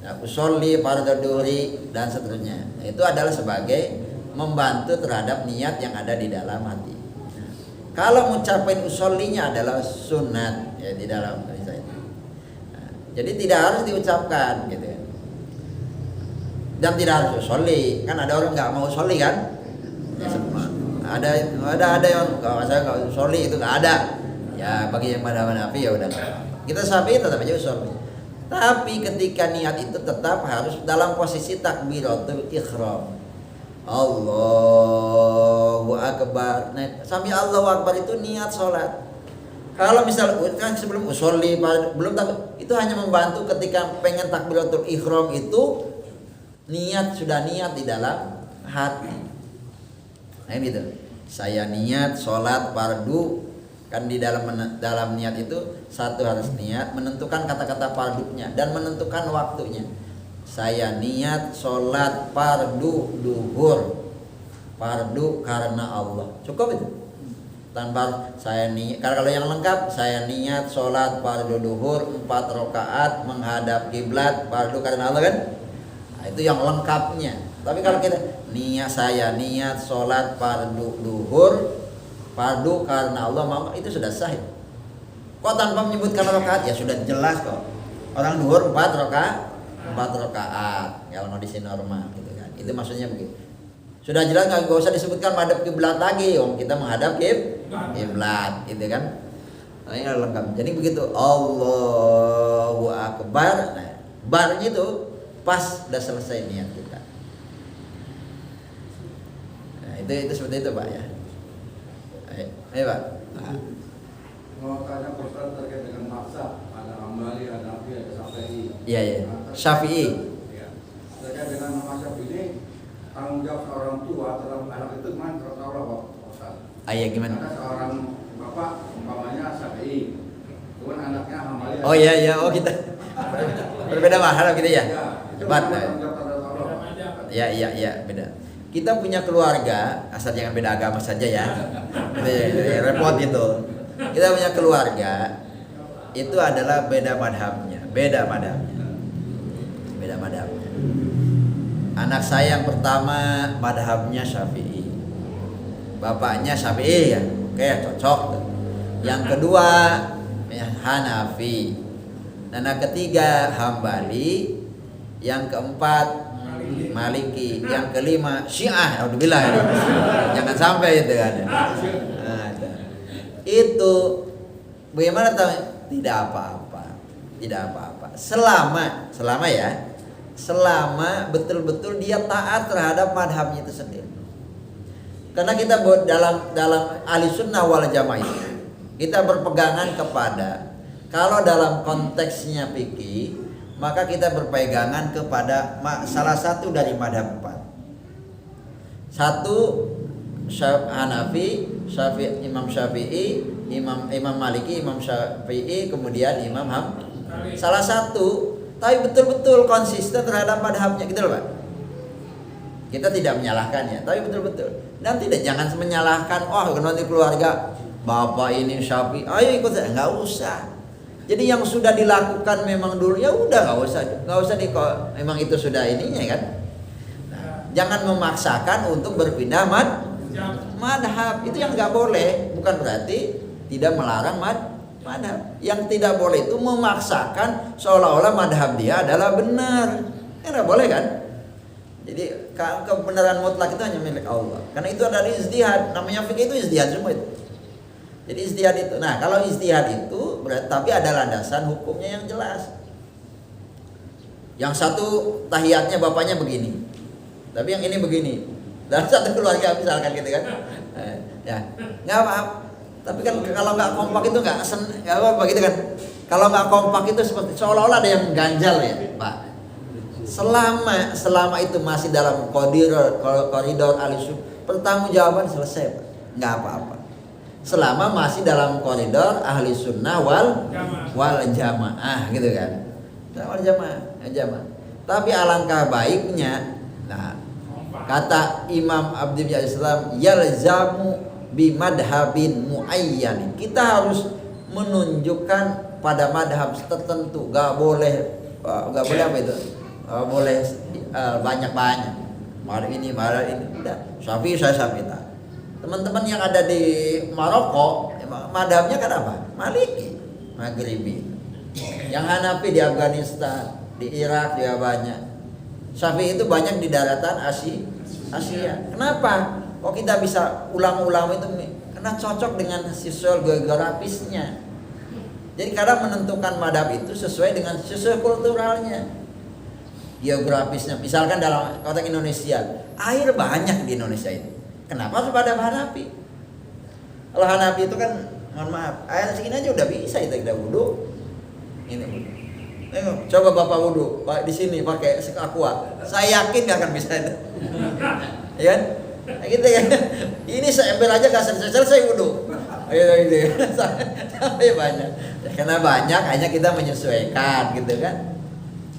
Nah, usolli fardhu dhuhri dan seterusnya. Nah, itu adalah sebagai membantu terhadap niat yang ada di dalam hati. Kalau mengucapkan usollinya adalah sunat ya di dalam hadis itu. Nah, jadi tidak harus diucapkan gitu ya. Dan tidak harus usolli. Kan ada orang nggak mau usolli kan? Ya, ada yang kalau saya nggak usolli itu nggak ada. Ya bagi yang pada Hanafi ya udah. Kita Syafi'i tetap aja usolli. Tapi ketika niat itu tetap harus dalam posisi takbiratul ihram. Allahu Akbar. Nah, sambil Allahu Akbar itu niat sholat. Kalau misal kan sebelum usolli belum itu hanya membantu ketika pengen takbiratul ihram itu sudah niat di dalam hati. Nah ini tuh. Saya niat sholat fardu, kan di dalam niat itu satu harus niat menentukan kata-kata fardunya dan menentukan waktunya. Saya niat sholat fardu duhur, fardu karena Allah. Cukup itu. tanpa saya niat. Kalau yang lengkap, saya niat sholat fardu duhur 4 rakaat menghadap kiblat fardu karena Allah kan. Nah, itu yang lengkapnya. Tapi kalau kita niat sholat fardu duhur fardu karena Allah mau, itu sudah sah. Kok tanpa menyebutkan rakaat ya sudah jelas kok. Orang duhur 4 rakaat kalau kondisi normal gitu kan. Itu maksudnya begitu. Sudah jelas, nggak usah disebutkan menghadap kiblat lagi, kita menghadap kiblat, gitu kan? Nah, ini lengkap. Jadi begitu, Allahu Akbar. Nah, barnya itu pas udah selesai niat kita. Nah, itu seperti itu Pak ya. Ayo Pak. Nah. Mau tanya Ustaz terkait dengan maksa, ada Hambali, ada Hanafi, ada Syafi'i. Iya. Syafi'i. Ya. Terkait dengan maksa ini, tanggung jawab seorang tua terhadap anak itu kan tertawa Pak Ustaz. Iya gimana? Ada seorang bapak umpamanya Syafi'i, kemudian anaknya Hambali. Oh iya, oh kita berbeda mahal gitu ya. Cepat. Iya, beda. Kita punya keluarga, asal jangan beda agama saja ya. Repot gitu. Kita punya keluarga itu adalah beda madhabnya. Anak saya yang pertama madhabnya Syafi'i, bapaknya Syafi'i ya, oke cocok. Yang kedua Hanafi, anak ketiga Hambali, yang keempat Maliki, yang kelima Syiah. Alhamdulillah ya. Jangan sampai itu kan. Nah, itu bagaimana tahu? Tidak apa-apa. Selama betul-betul dia taat terhadap madhabnya itu sendiri. Karena kita dalam ahli sunnah wal jamaah itu kita berpegangan kepada, kalau dalam konteksnya fikih, maka kita berpegangan kepada salah satu dari madhab 4. Satu Hanafi, Imam Syafi'i, Imam Maliki, Imam Syafi'i, kemudian Imam salah satu, tapi betul-betul konsisten terhadap madhabnya gitu loh Pak. Kita tidak menyalahkannya, tapi betul-betul. Dan jangan menyalahkan, nanti keluarga bapak ini Syafi'i, ayo ikut saya, nggak usah. Jadi yang sudah dilakukan memang dulu ya udah nggak usah memang itu sudah ininya kan. Nah, jangan memaksakan untuk berpindah madhab, itu yang nggak boleh. Bukan berarti tidak melarang madhab. Yang tidak boleh itu memaksakan seolah-olah madhab dia adalah benar. Nggak boleh kan. Jadi kebenaran mutlak itu hanya milik Allah. Karena itu adalah ijtihad. Namanya fikih itu ijtihad semua itu. Jadi ijtihad itu. Nah, kalau ijtihad itu berarti tapi ada landasan hukumnya yang jelas. Yang satu tahiyatnya bapaknya begini, tapi yang ini begini. Dalam satu keluarga misalkan gitu kan. Ya, nggak apa-apa. Tapi kan kalau nggak kompak itu nggak apa-apa gitu kan. Kalau nggak kompak itu seperti seolah-olah ada yang ganjal ya, Pak. Selama itu masih dalam koridor alisun, pertanggungjawaban selesai, Pak. Nggak apa-apa. Selama masih dalam koridor ahli sunnah wal jamaah gitu kan. Wal jamaah. Tapi alangkah baiknya, nah kata Imam Abdi bin Islam, yalzamu bimadhabin muayyan. Kita harus menunjukkan pada madhab tertentu. Gak boleh apa itu? Boleh banyak-banyak. Malah ini. Udah. Syafi'i saya Syafi'i. Teman-teman yang ada di Maroko, madhabnya kan apa? Maliki, Maghribi. Yang Hanafi di Afghanistan, di Irak juga banyak. Syafi'i itu banyak di daratan Asia. Kenapa? Kok kita bisa ulama-ulama itu? Karena cocok dengan sosial geografisnya. Jadi kadang menentukan madhab itu sesuai dengan sosial kulturalnya, geografisnya. Misalkan dalam konteks Indonesia, air banyak di Indonesia itu. Kenapa harus pada Hanafi? Kalau Hanafi itu kan, mohon maaf, air segini aja udah bisa kita wudhu. Ini wudhu. Coba bapak wudhu, Pak di sini pakai aqua. Saya yakin nggak akan bisa itu. Ya kan? Nah, gitu ya. Ini seember aja nggak selesai wudhu. Gitu. Sampai banyak. Ya, karena banyak, hanya kita menyesuaikan, gitu kan.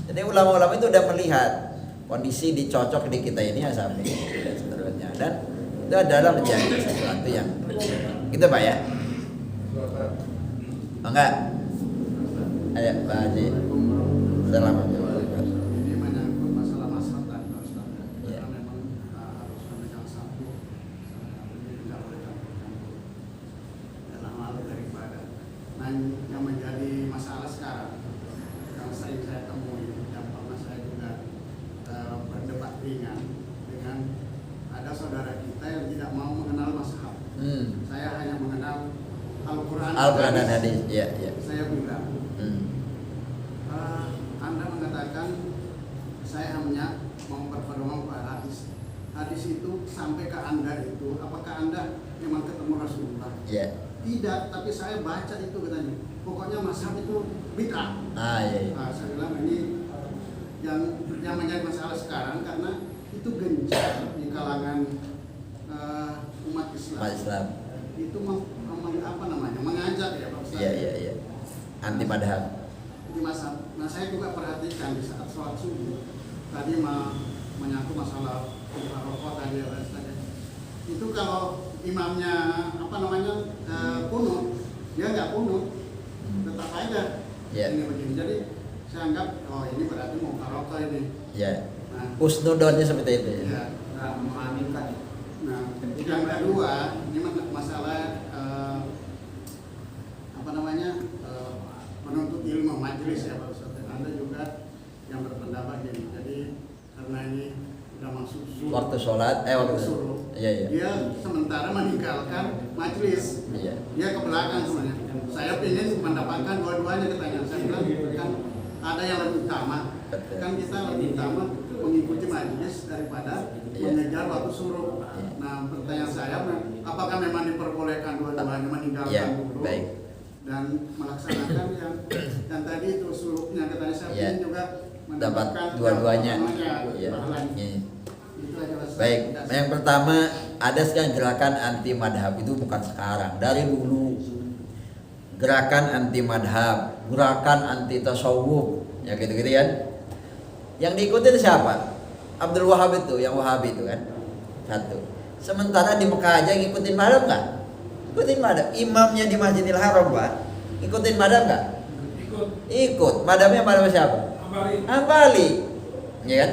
Jadi ulama-ulama itu udah melihat kondisi dicocok di kita ini ya sampai dan seterusnya. itu adalah menjadi sesuatu yang gitu Pak ya. Oh, enggak? Ayo Pak Haji. Assalamualaikum. Ini menyangkut masalah mazhab tadi Pak Ustaz. Ya. Karena memang harus memegang satu. Ini tidak boleh campur-campur dalam hal daripada. Nah, yang menjadi masalah sekarang, yang saya temui, yang pernah saya juga berdebat ringan dengan ada saudara kita yang tidak mau mengenal mazhab. Saya hanya mengenal Al-Quran dan hadis. Ya, ya. Saya bilang, Anda mengatakan saya hanya mau berpedoman pada hadis. Hadis itu sampai ke Anda itu, apakah Anda memang ketemu Rasulullah? Ya. Tidak, tapi saya baca itu katanya. Pokoknya mazhab itu bid'ah. Iya. Nah, saya bilang ini yang menjadi masalah sekarang karena itu gencar di kalangan umat Islam. Umat Islam. Itu mengajak ya Pak Ustaz. Iya. Anti madhab. Di masa, nah saya juga perhatikan di saat sholat subuh tadi menyangkut masalah rokok tadi ya Pak Ustaz. Itu kalau imamnya kunut, dia nggak kunut, tetap aja ini begini. Jadi saya anggap ini berarti mau rokok ini. Ya. Nah, Usnudonnya seperti itu. ya. Nah, mengaminkan. Nah, yang kedua ini masalah menuntut ilmu majelis ya Pak Ustaz. Anda juga yang berpendapat ini. Jadi karena ini sudah masuk Waktu sholat, waktu suruh. Iya. Dia sementara meninggalkan majelis. Iya. Dia ke belakang sebenarnya. Saya ingin mendapatkan dua-duanya katanya. Saya bilang kan ada yang lebih utama. Betul. Kan kita lebih utama mengikuti majelis daripada mengejar waktu suruh. Nah, pertanyaan saya, apakah memang diperbolehkan dua-duanya meninggalkan dulu dan melaksanakan yang tadi itu suruhnya katanya saya ingin juga mendapatkan dua-duanya. Baik, yang pertama ada sekarang gerakan anti madhab itu bukan sekarang, dari dulu. Gerakan anti madhab, gerakan anti tasawuf, ya gitu-gitu kan. Yang diikutin siapa? Abdul Wahab itu, yang Wahabi itu kan. Satu. Sementara di Mekah aja ngikutin madhab nggak? Ikutin madhab. Imamnya di Masjidil Haram Pak, ikutin madhab nggak? Ikut. Madhabnya madhab siapa? Hambali. Ya kan?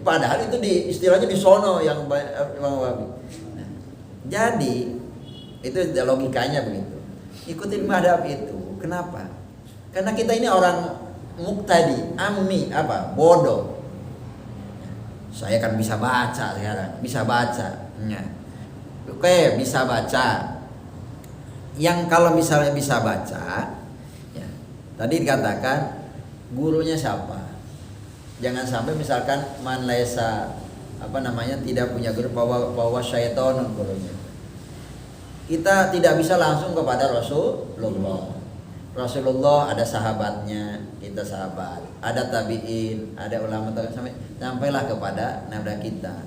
Padahal itu istilahnya di sono yang Wahabi. Nah, jadi itu logikanya begitu. Ikutin madhab itu. Kenapa? Karena kita ini orang muktadi, ammi, bodoh. Saya kan bisa baca sekarang, bisa baca. Oke, bisa baca. Yang kalau misalnya bisa baca, ya, tadi dikatakan gurunya siapa? Jangan sampai misalkan man laisa tidak punya guru bahwa syaitonun gurunya. Kita tidak bisa langsung kepada Rasulullah. Rasulullah ada sahabatnya, kita sahabat, ada tabiin, ada ulama sampailah kepada nada kita.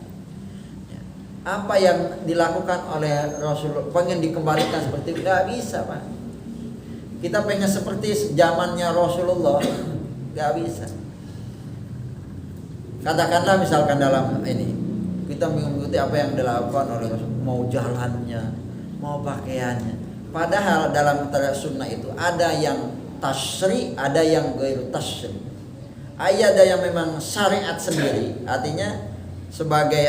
Ya. Apa yang dilakukan oleh Rasulullah pengen dikembalikan seperti itu nggak bisa Pak. Kita pengen seperti zamannya Rasulullah nggak bisa. Katakanlah misalkan dalam ini kita mengikuti apa yang dilakukan oleh Rasulullah, mau jalannya, mau pakaiannya. Padahal dalam sunnah itu ada yang tasri, ada yang ghairu tasri. Ada yang memang syariat sendiri, artinya sebagai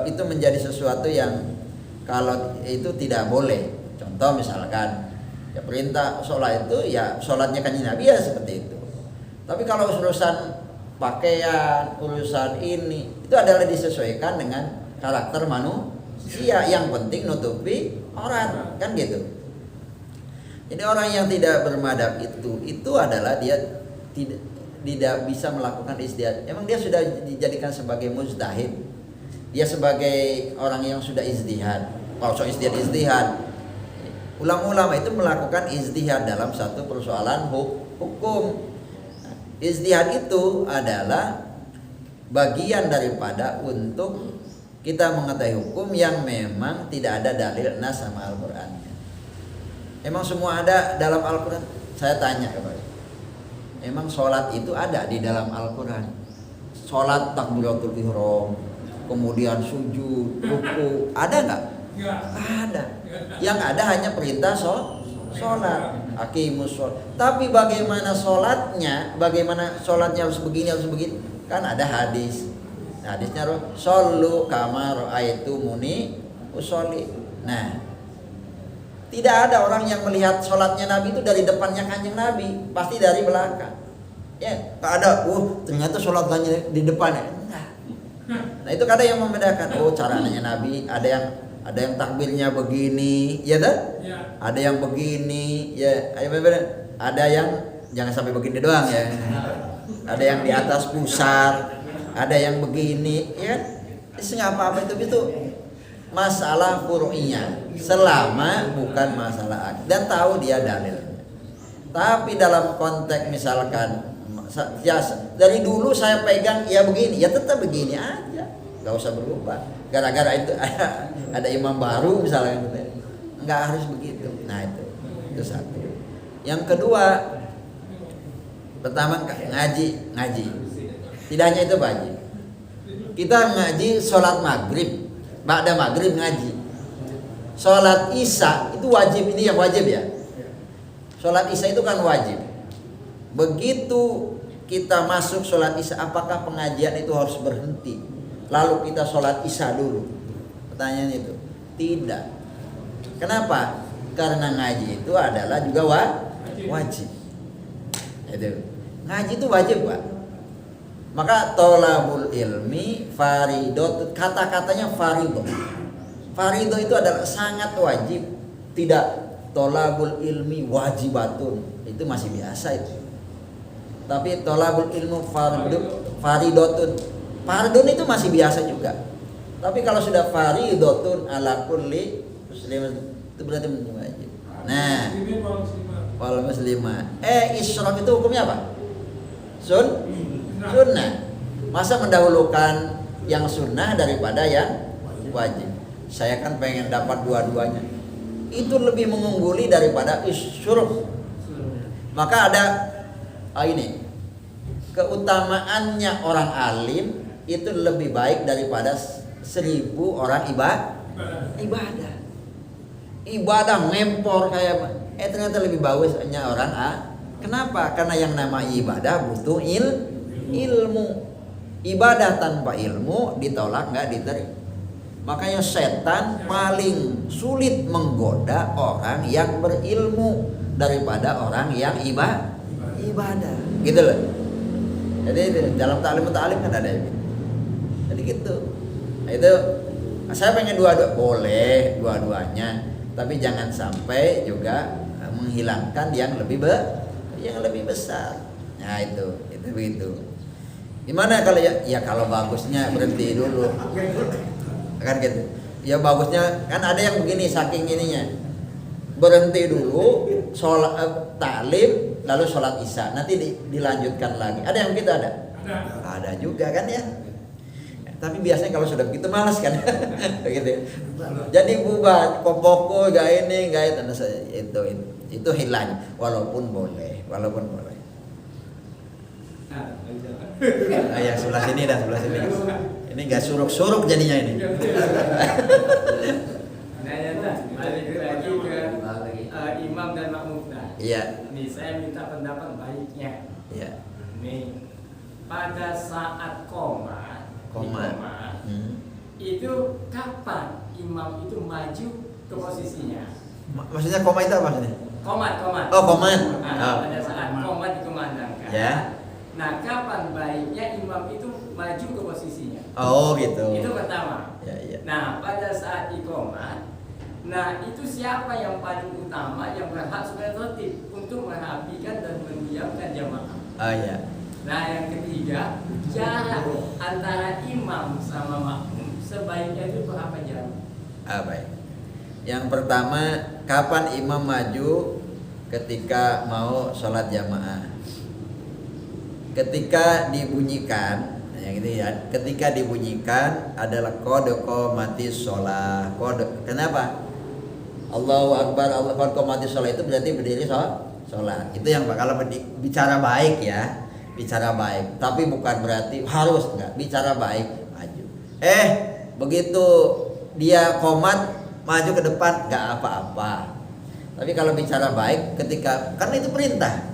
itu menjadi sesuatu yang kalau itu tidak boleh. Contoh misalkan ya perintah sholat itu ya sholatnya kanjeng Nabi ya seperti itu. Tapi kalau urusan pakaian, urusan ini itu adalah disesuaikan dengan karakter manusia. Yang penting nutupi orang, kan gitu. Jadi orang yang tidak bermadhab itu adalah dia tidak bisa melakukan ijtihad. Emang dia sudah dijadikan sebagai mujtahid. Dia sebagai orang yang sudah ijtihad. Ijtihad. Ulama-ulama itu melakukan ijtihad dalam satu persoalan hukum. Ijtihad itu adalah bagian daripada untuk kita mengetahui hukum yang memang tidak ada dalil nas sama Al-Qur'annya. Emang semua ada dalam Al-Qur'an? Saya tanya kepada. Emang sholat itu ada di dalam Al-Qur'an? Sholat takbiratul ihram, kemudian sujud, ruku, ada nggak? Ada. Yang ada hanya perintah sholat, aqimus sholat. Tapi bagaimana sholatnya? Bagaimana sholatnya harus begini, harus begini? Kan ada hadis. Hadisnya shollu kama ra'aitumuni usolli. Nah, tidak ada orang yang melihat sholatnya Nabi itu dari depannya kanjeng Nabi, pasti dari belakang. Ya, nggak ada. Ternyata sholatnya di depan ya. Enggak. Nah itu kadang yang membedakan. Caranya Nabi ada yang takbirnya begini, ya kan? Ya. Ada yang begini, ya. Ada yang jangan sampai begini doang ya. Ada yang di atas pusar, ada yang begini, ya. Isinya apa itu masalah furu'iyah, selama bukan masalah dan tahu dia dalilnya. Tapi dalam konteks misalkan ya, dari dulu saya pegang ya begini, ya tetap begini aja, nggak usah berubah. Gara-gara itu ada imam baru misalnya, nggak harus begitu. Nah itu satu. Yang kedua, pertama ngaji. Tidak hanya itu Pak Haji. Kita ngaji sholat maghrib, ba'da maghrib ngaji. Sholat isya itu wajib, ini yang wajib ya. Sholat isya itu kan wajib. Begitu kita masuk sholat isya, apakah pengajian itu harus berhenti lalu kita sholat isya dulu? Pertanyaan itu tidak. Kenapa? Karena ngaji itu adalah juga wajib. Itu ngaji itu wajib Pak. Maka tolabul ilmi faridot, kata-katanya faridoh. Faridoh itu adalah sangat wajib. Tidak tolabul ilmi wajibatun, itu masih biasa itu. Tapi tolabul ilmu faridotun, fardun itu masih biasa juga. Tapi kalau sudah faridotun ala kulli muslim itu berarti wajib. Nah, wal muslimah. Isyraq itu hukumnya apa? Sunnah. Masa mendahulukan yang sunnah daripada yang wajib? Saya kan pengen dapat dua-duanya. Itu lebih mengungguli daripada isyuruk. Maka ada ini keutamaannya orang alim itu lebih baik daripada 1000 orang ibadah. Ibadah ngempor kayak ternyata lebih bagusnya orang Kenapa? Karena yang nama ibadah butuh ilmu. Ibadah tanpa ilmu ditolak, nggak diterima. Makanya setan paling sulit menggoda orang yang berilmu daripada orang yang ibadah. Gitu loh. Jadi dalam ta'lim kan ada gitu. Jadi gitu. Nah, itu saya pengen boleh dua-duanya, tapi jangan sampai juga menghilangkan yang lebih besar. Nah itu begitu. Gimana kalau ya kalau bagusnya berhenti dulu. Kan gitu. Ya bagusnya kan ada yang begini saking ininya. Berhenti dulu sholat ta'lim lalu sholat isya, nanti dilanjutkan lagi. Ada yang begitu ada? Ada juga kan ya. Tapi biasanya kalau sudah begitu malas kan. Begitu. Jadi bubar, pokok gak ini, gak itu hilang walaupun boleh. Yang sebelah sini dan sebelah sini. Ini gak suruk-suruk jadinya ini. Balik lagi ke imam dan makmum. Iya. Nih saya minta pendapat baiknya. Iya. Nih pada saat koma. Itu kapan imam itu maju ke posisinya? Maksudnya koma itu apa maksudnya? Komat. Oh, komat. Pada saat komat dikumandangkan. Ya. Nah, kapan baiknya imam itu maju ke posisinya? Oh, gitu. Itu pertama. Ya. Nah, pada saat iqamah, nah itu siapa yang paling utama yang berhak sebagai tertib untuk merapikan dan mendiamkan jamaah? Oh iya. Nah, yang ketiga, jarak antara imam sama makmum sebaiknya itu berapa jarak? Baik. Yang pertama, kapan imam maju ketika mau sholat jamaah? Ketika dibunyikan, yang gitu ya. Ketika dibunyikan adalah qad qamatis shalah. Kenapa? Allahu Akbar, Allahu Akbar qamatis shalah itu berarti berdiri sholat. Itu yang kalau bicara baik ya. Bicara baik, tapi bukan berarti harus enggak. Bicara baik maju. Begitu dia qomat maju ke depan nggak apa-apa. Tapi kalau bicara baik ketika, karena itu perintah.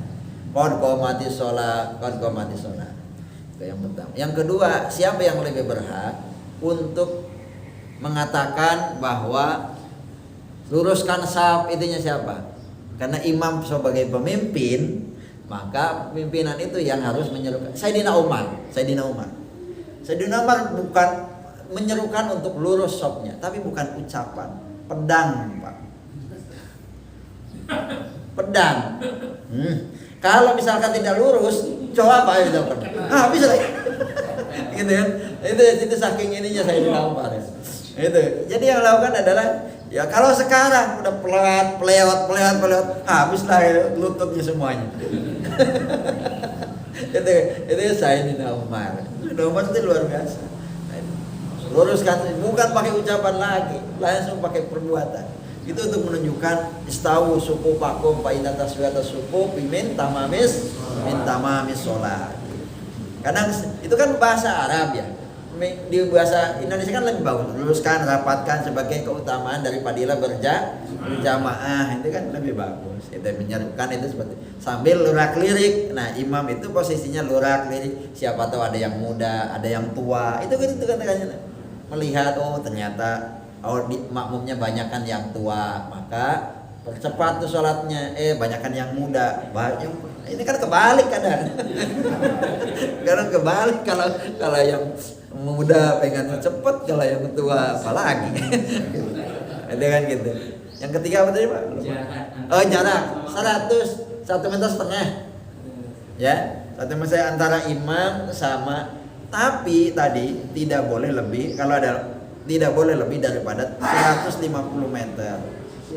Qad qomati sholat. Itu yang pertama. Yang kedua, siapa yang lebih berhak untuk mengatakan bahwa luruskan shaf, itunya siapa? Karena imam sebagai pemimpin, maka pimpinan itu yang harus menyerukan. Sayyidina Umar bukan menyerukan untuk lurus shafnya, tapi bukan ucapan, pedang, Pak. Pedang. Kalau misalkan tidak lurus, coba apa itu pedang? Bisa lagi. Gitu kan? Itu saking ininya Sayyidina Umar. Itu. Jadi yang lakukan adalah, ya kalau sekarang udah peleot, habislah lututnya semuanya. itu Sayyidina Umar. Umar itu luar biasa. Luruskan, bukan pakai ucapan lagi, langsung pakai perbuatan. Itu untuk menunjukkan istawu suku pakum fa inna taswiyata suku min tamamis sholat. Karena itu kan bahasa Arab ya. Di bahasa Indonesia kan lebih bagus, luruskan, rapatkan sebagai keutamaan daripada berjamaah, itu kan lebih bagus. Itu menyerukan itu seperti sambil lurak lirik. Nah, imam itu posisinya lurak lirik. Siapa tahu ada yang muda, ada yang tua. Itu kan melihat ternyata makmumnya banyakan yang tua, maka percepat tuh sholatnya. Banyakan yang muda. Ini kan kebalik kadang. Kadang kebalik kalau yang muda pengen cepet, kalau yang tua apalagi. Itu kan gitu. Yang ketiga apa tadi Pak? Jarak 1 meter setengah. Ya, 1 meter antara imam sama, tapi tadi tidak boleh lebih, tidak boleh lebih daripada 150 meter.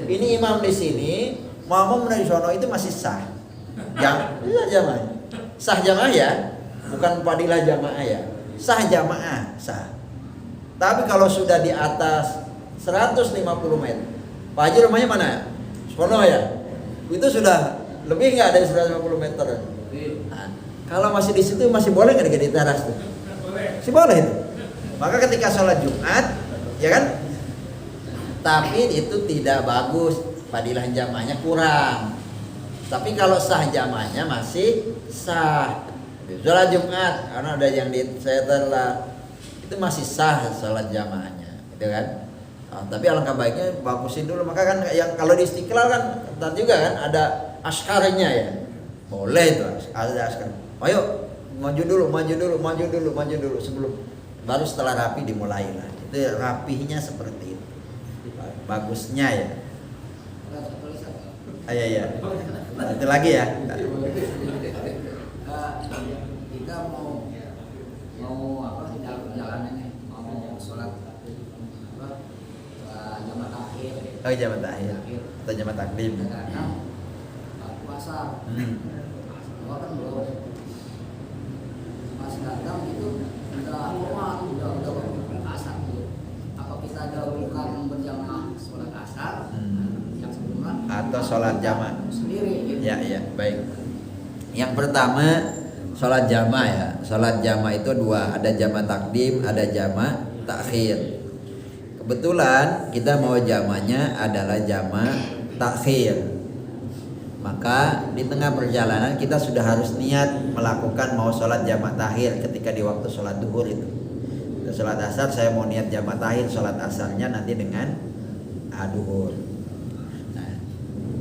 Ini imam di sini, makmum dari sono itu masih sah. Jamaah. Sah jamaah ya, bukan fadilah jamaah ya. Sah jamaah, sah. Tapi kalau sudah di atas 150 meter, Pak Haji rumahnya mana? Sono ya. Itu sudah lebih nggak dari 150 meter. Nah, kalau masih di situ masih boleh nggak di teras tuh? Masih boleh itu. Maka ketika sholat Jumat, ya kan? Tapi itu tidak bagus, fadilah jamaahnya kurang. Tapi kalau sah jamaahnya masih sah. Sholat Jumat, karena ada yang saya telat, itu masih sah sholat jamaahnya, gitu kan? Tapi alangkah baiknya bagusin dulu. Maka kan yang kalau di Istiqlal kan tadi juga kan ada askarnya ya, boleh itu ada askar. Ayo maju dulu sebelum, baru setelah rapi dimulailah. Itu rapihnya seperti itu, bagusnya ya. Iya. Itu lagi ya. Kita mau jalannya mau sholat jamaah akhir. Jamaah akhir atau jamaah takdim. Kadang puasa. Kan belum. Pas datang itu udah asar gitu. Apa kita dahulukan berjamaah sholat asar yang sebelumnya atau sholat jamaah sendiri gitu. Ya, baik. Yang pertama sholat jamaah ya. Sholat jamaah itu dua, ada jamaah takdim, ada jamaah takhir. Kebetulan kita mau jamaahnya adalah jamaah takhir. Maka di tengah perjalanan kita sudah harus niat melakukan mau sholat jamaah takhir ketika di waktu sholat duhur itu. Sholat asar saya mau niat jamaah takhir, sholat asarnya nanti dengan duhur. Nah,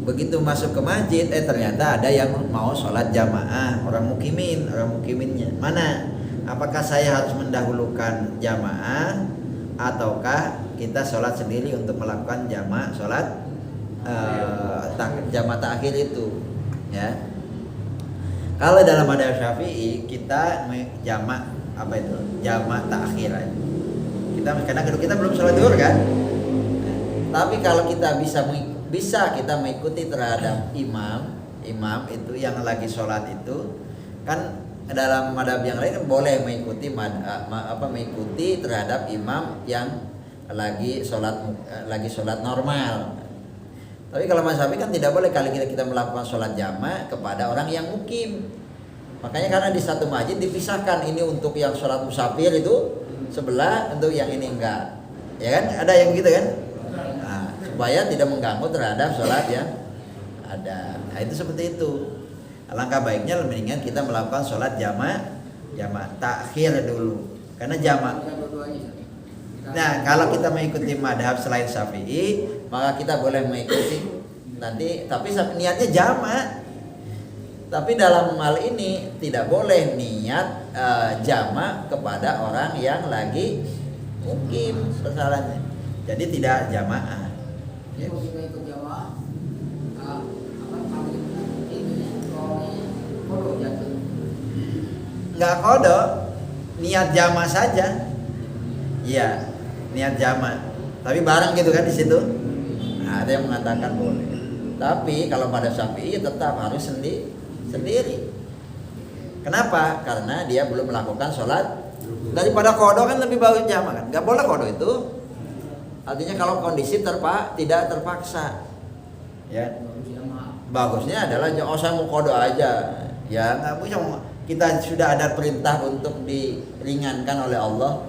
begitu masuk ke masjid, ternyata ada yang mau sholat jamaah, orang mukiminnya. Mana? Apakah saya harus mendahulukan jamaah ataukah kita sholat sendiri untuk melakukan jamaah sholat jamaah takhir itu, ya. Kalau dalam madhab Syafi'i kita jamaah apa itu? Jamaah takhir aja. Karena kita belum sholat duhur kan. Tapi kalau kita bisa kita mengikuti terhadap imam itu yang lagi sholat itu, kan dalam madhab yang lain kan boleh mengikuti mengikuti terhadap imam yang lagi sholat normal. Tapi kalau mazhab kan tidak boleh kali kita melakukan sholat jamaah kepada orang yang mukim. Makanya karena di satu masjid dipisahkan, ini untuk yang sholat musafir itu sebelah, untuk yang ini enggak. Ya kan? Ada yang gitu kan? Nah, supaya tidak mengganggu terhadap sholat yang ada. Nah, itu seperti itu. Alangkah baiknya mendingan kita melakukan sholat jamak takhir dulu. Karena jamak. Nah, kalau kita mengikuti madhab selain Syafi'i, maka kita boleh mengikuti nanti, tapi niatnya jamak. Tapi dalam hal ini tidak boleh niat jamak kepada orang yang lagi mukim persoalannya. Jadi tidak jamaah. Ya. Nggak kodok, niat jama saja. Iya, niat jama. Tapi bareng gitu kan di situ. Nah, ada yang mengatakan boleh. Tapi kalau pada Syafi'i tetap harus sendiri. Kenapa? Karena dia belum melakukan sholat. Daripada kodok kan lebih bagus jama kan. Nggak boleh kodok itu. Artinya kalau kondisi tidak terpaksa. Ya. Bagusnya adalah saya mau kodok aja. Ya nggak bisa. Kita sudah ada perintah untuk diringankan oleh Allah.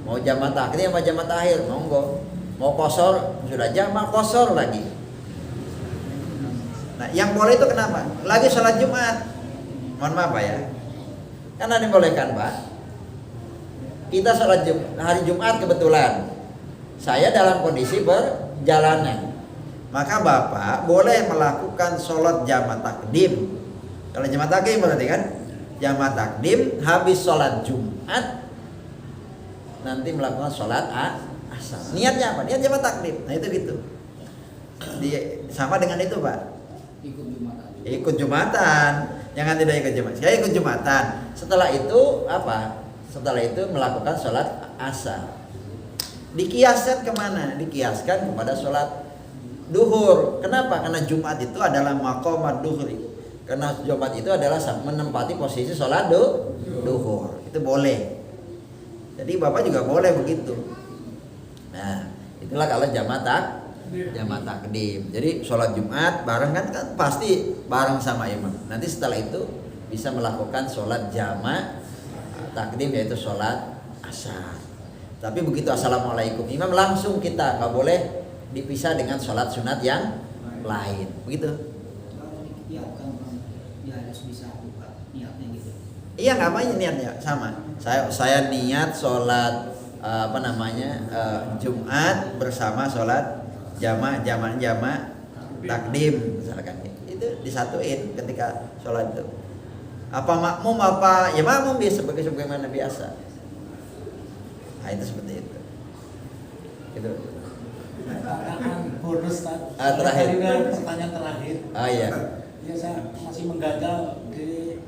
Mau jamak takhir apa jamak takhir, monggo. Mau kosor, sudah jamak kosor lagi. Nah, yang boleh itu kenapa? Lagi sholat Jumat. Mohon maaf Pak ya. Kan ada yang bolehkan Pak. Kita sholat hari Jumat kebetulan. Saya dalam kondisi berjalanan. Maka Bapak boleh melakukan sholat jamak takdim. Kalau jamak takdim berarti kan? Jamak takdim habis sholat Jumat nanti melakukan sholat asar. Niatnya apa? Niat jamak takdim. Nah itu gitu. Sama dengan itu Pak. Ikut Jumatan. Jangan tidak ikut Jumat. Saya ikut Jumatan. Setelah itu apa? Setelah itu melakukan sholat asar. Dikiaskan kemana? Dikiaskan kepada sholat duhur. Kenapa? Karena Jumat itu adalah maqamat duhri. Karena Jumat itu adalah menempati posisi sholat duhur. Itu boleh. Jadi Bapak juga boleh begitu. Nah, itulah kalau jamak takdim. Jadi sholat Jumat bareng kan pasti bareng sama imam. Nanti setelah itu bisa melakukan sholat jamak takdim, yaitu sholat asar. Tapi begitu assalamualaikum imam langsung kita, nggak boleh dipisah dengan sholat sunat yang lain. Begitu. Iya, ngapain niatnya sama. Saya niat sholat Jumat bersama sholat jamak takdim misalkan. Itu disatuin ketika sholat itu. Apa makmum apa ya makmum biasa sebagaimana biasa. Nah itu seperti itu. Gitu. Pertanyaan bonus terakhir. Pertanyaan terakhir. Iya. Ya saya masih mengganjal di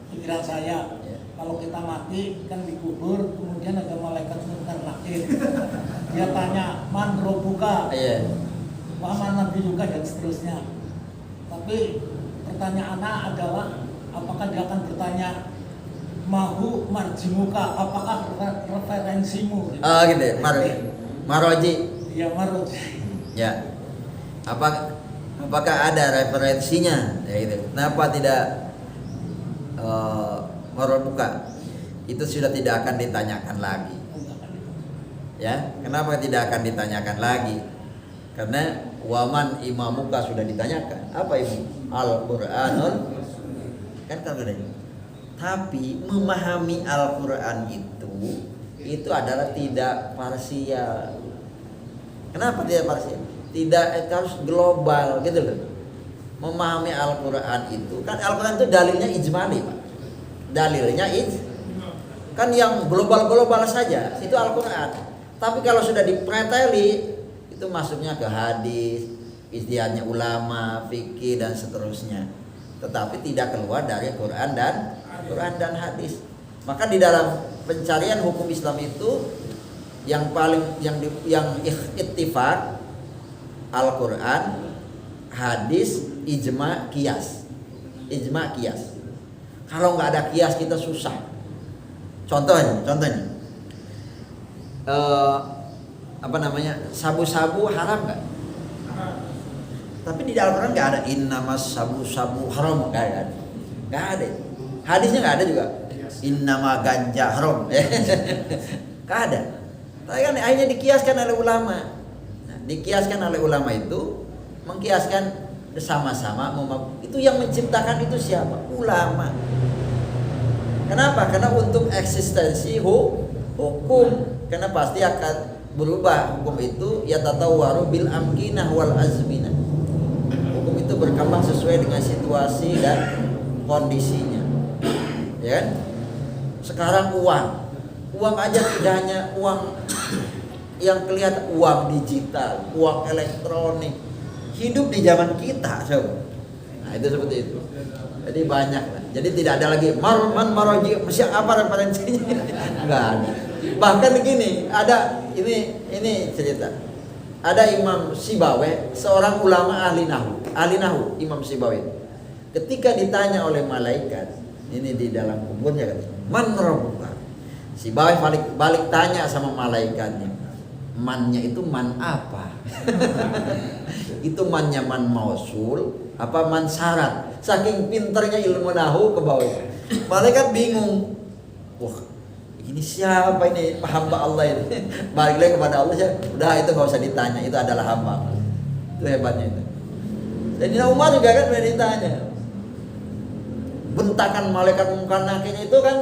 pikiran saya. Kalau kita mati kan dikubur, kemudian ada malaikat munkar nakir. Dia tanya, man robuka, wa man nabiyuka dan seterusnya. Tapi pertanyaannya adalah, apakah dia akan bertanya, mahu marjimuka, apakah referensimu? Oh gitu, maroji. Iya maroji. Ya. Apakah ada referensinya? Ya itu. Kenapa tidak marobuka? Itu sudah tidak akan ditanyakan lagi. Ya, kenapa tidak akan ditanyakan lagi? Karena waman imamuka sudah ditanyakan. Apa ini? Al-Qur'anul kan kalau tapi memahami Al-Qur'an itu adalah tidak parsial. Kenapa tidak parsial? Tidak harus global gitu loh. Memahami Al-Qur'an itu kan Al-Qur'an itu dalilnya ijmali, Pak. Dalilnya kan yang global saja itu Al-Qur'an. Tapi kalau sudah dipreteli itu masuknya ke hadis, ijtihadnya ulama, fikih dan seterusnya. Tetapi tidak keluar dari Quran dan hadis. Maka di dalam pencarian hukum Islam itu yang ittifaq Al-Quran, hadis, ijma, qiyas. Kalau nggak ada qiyas kita susah. Contohnya, sabu-sabu haram nggak? Tapi di Al-Quran nggak ada innamas sabu-sabu haram, nggak ada. Hadisnya nggak ada juga. Innama ganja haram. Nggak ada. Tapi kan akhirnya dikiaskan oleh ulama. Nah, dikiaskan oleh ulama itu mengkiaskan sama-sama. Itu yang menciptakan itu siapa? Ulama. Kenapa? Karena untuk eksistensi hukum, karena pasti akan berubah hukum itu, ya tatawwaru bil amkinah wal azminah. Hukum itu berkembang sesuai dengan situasi dan kondisinya. Ya kan? Sekarang uang aja tidak hanya uang yang kelihatan, uang digital, uang elektronik, hidup di zaman kita, nah itu seperti itu. Jadi banyak lah. Jadi tidak ada lagi maroji, apa referensinya? Enggak ada. Bahkan begini, ada ini cerita. Ada Imam Sibawi, seorang ulama ahli nahu, Imam Sibawi. Ketika ditanya oleh malaikat, ini di dalam kuburnya katanya, man rabbuka? Sibawi balik tanya sama malaikatnya. Mannya itu man apa? Itu mannya man mausul apa man syarat? Saking pinternya ilmu nahu ke bawah. Malaikat bingung. Wah, ini siapa ini hamba Allah ini? Balik lagi kepada Allah ya. Udah itu gak usah ditanya, itu adalah hamba. Itu hebatnya itu. Dan Umar juga kan udah ditanya. Bentakan malaikat Munkar Nakirnya itu kan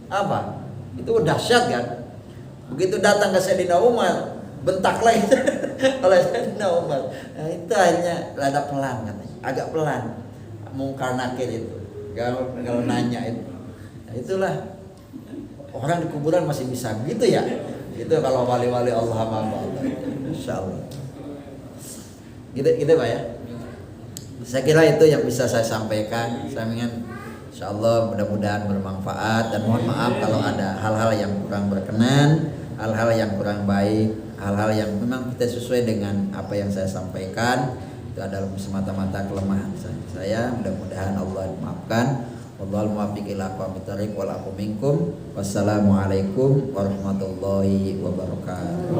apa? Itu dahsyat kan? Begitu datang ke Sayyidina Umar, bentaklah itu oleh Sayyidina Umar. Nah, itu akhirnya rada pelan katanya, agak pelan. Munkar Nakir itu, kalau nanya itu. Nah, itulah orang di kuburan masih bisa gitu ya. Itu kalau wali-wali Allah hamba Allah. Insyaallah. Gitu Pak ya. Saya kira itu yang bisa saya sampaikan. Saya ingin insyaallah mudah-mudahan bermanfaat, dan mohon maaf kalau ada hal-hal yang kurang berkenan, hal-hal yang kurang baik, hal-hal yang memang tidak sesuai dengan apa yang saya sampaikan. Itu adalah semata-mata kelemahan saya. Mudah-mudahan Allah memaafkan. Wallahul muwaffiq ila aqwamit thoriq wal aqu minkum. Wassalamualaikum warahmatullahi wabarakatuh.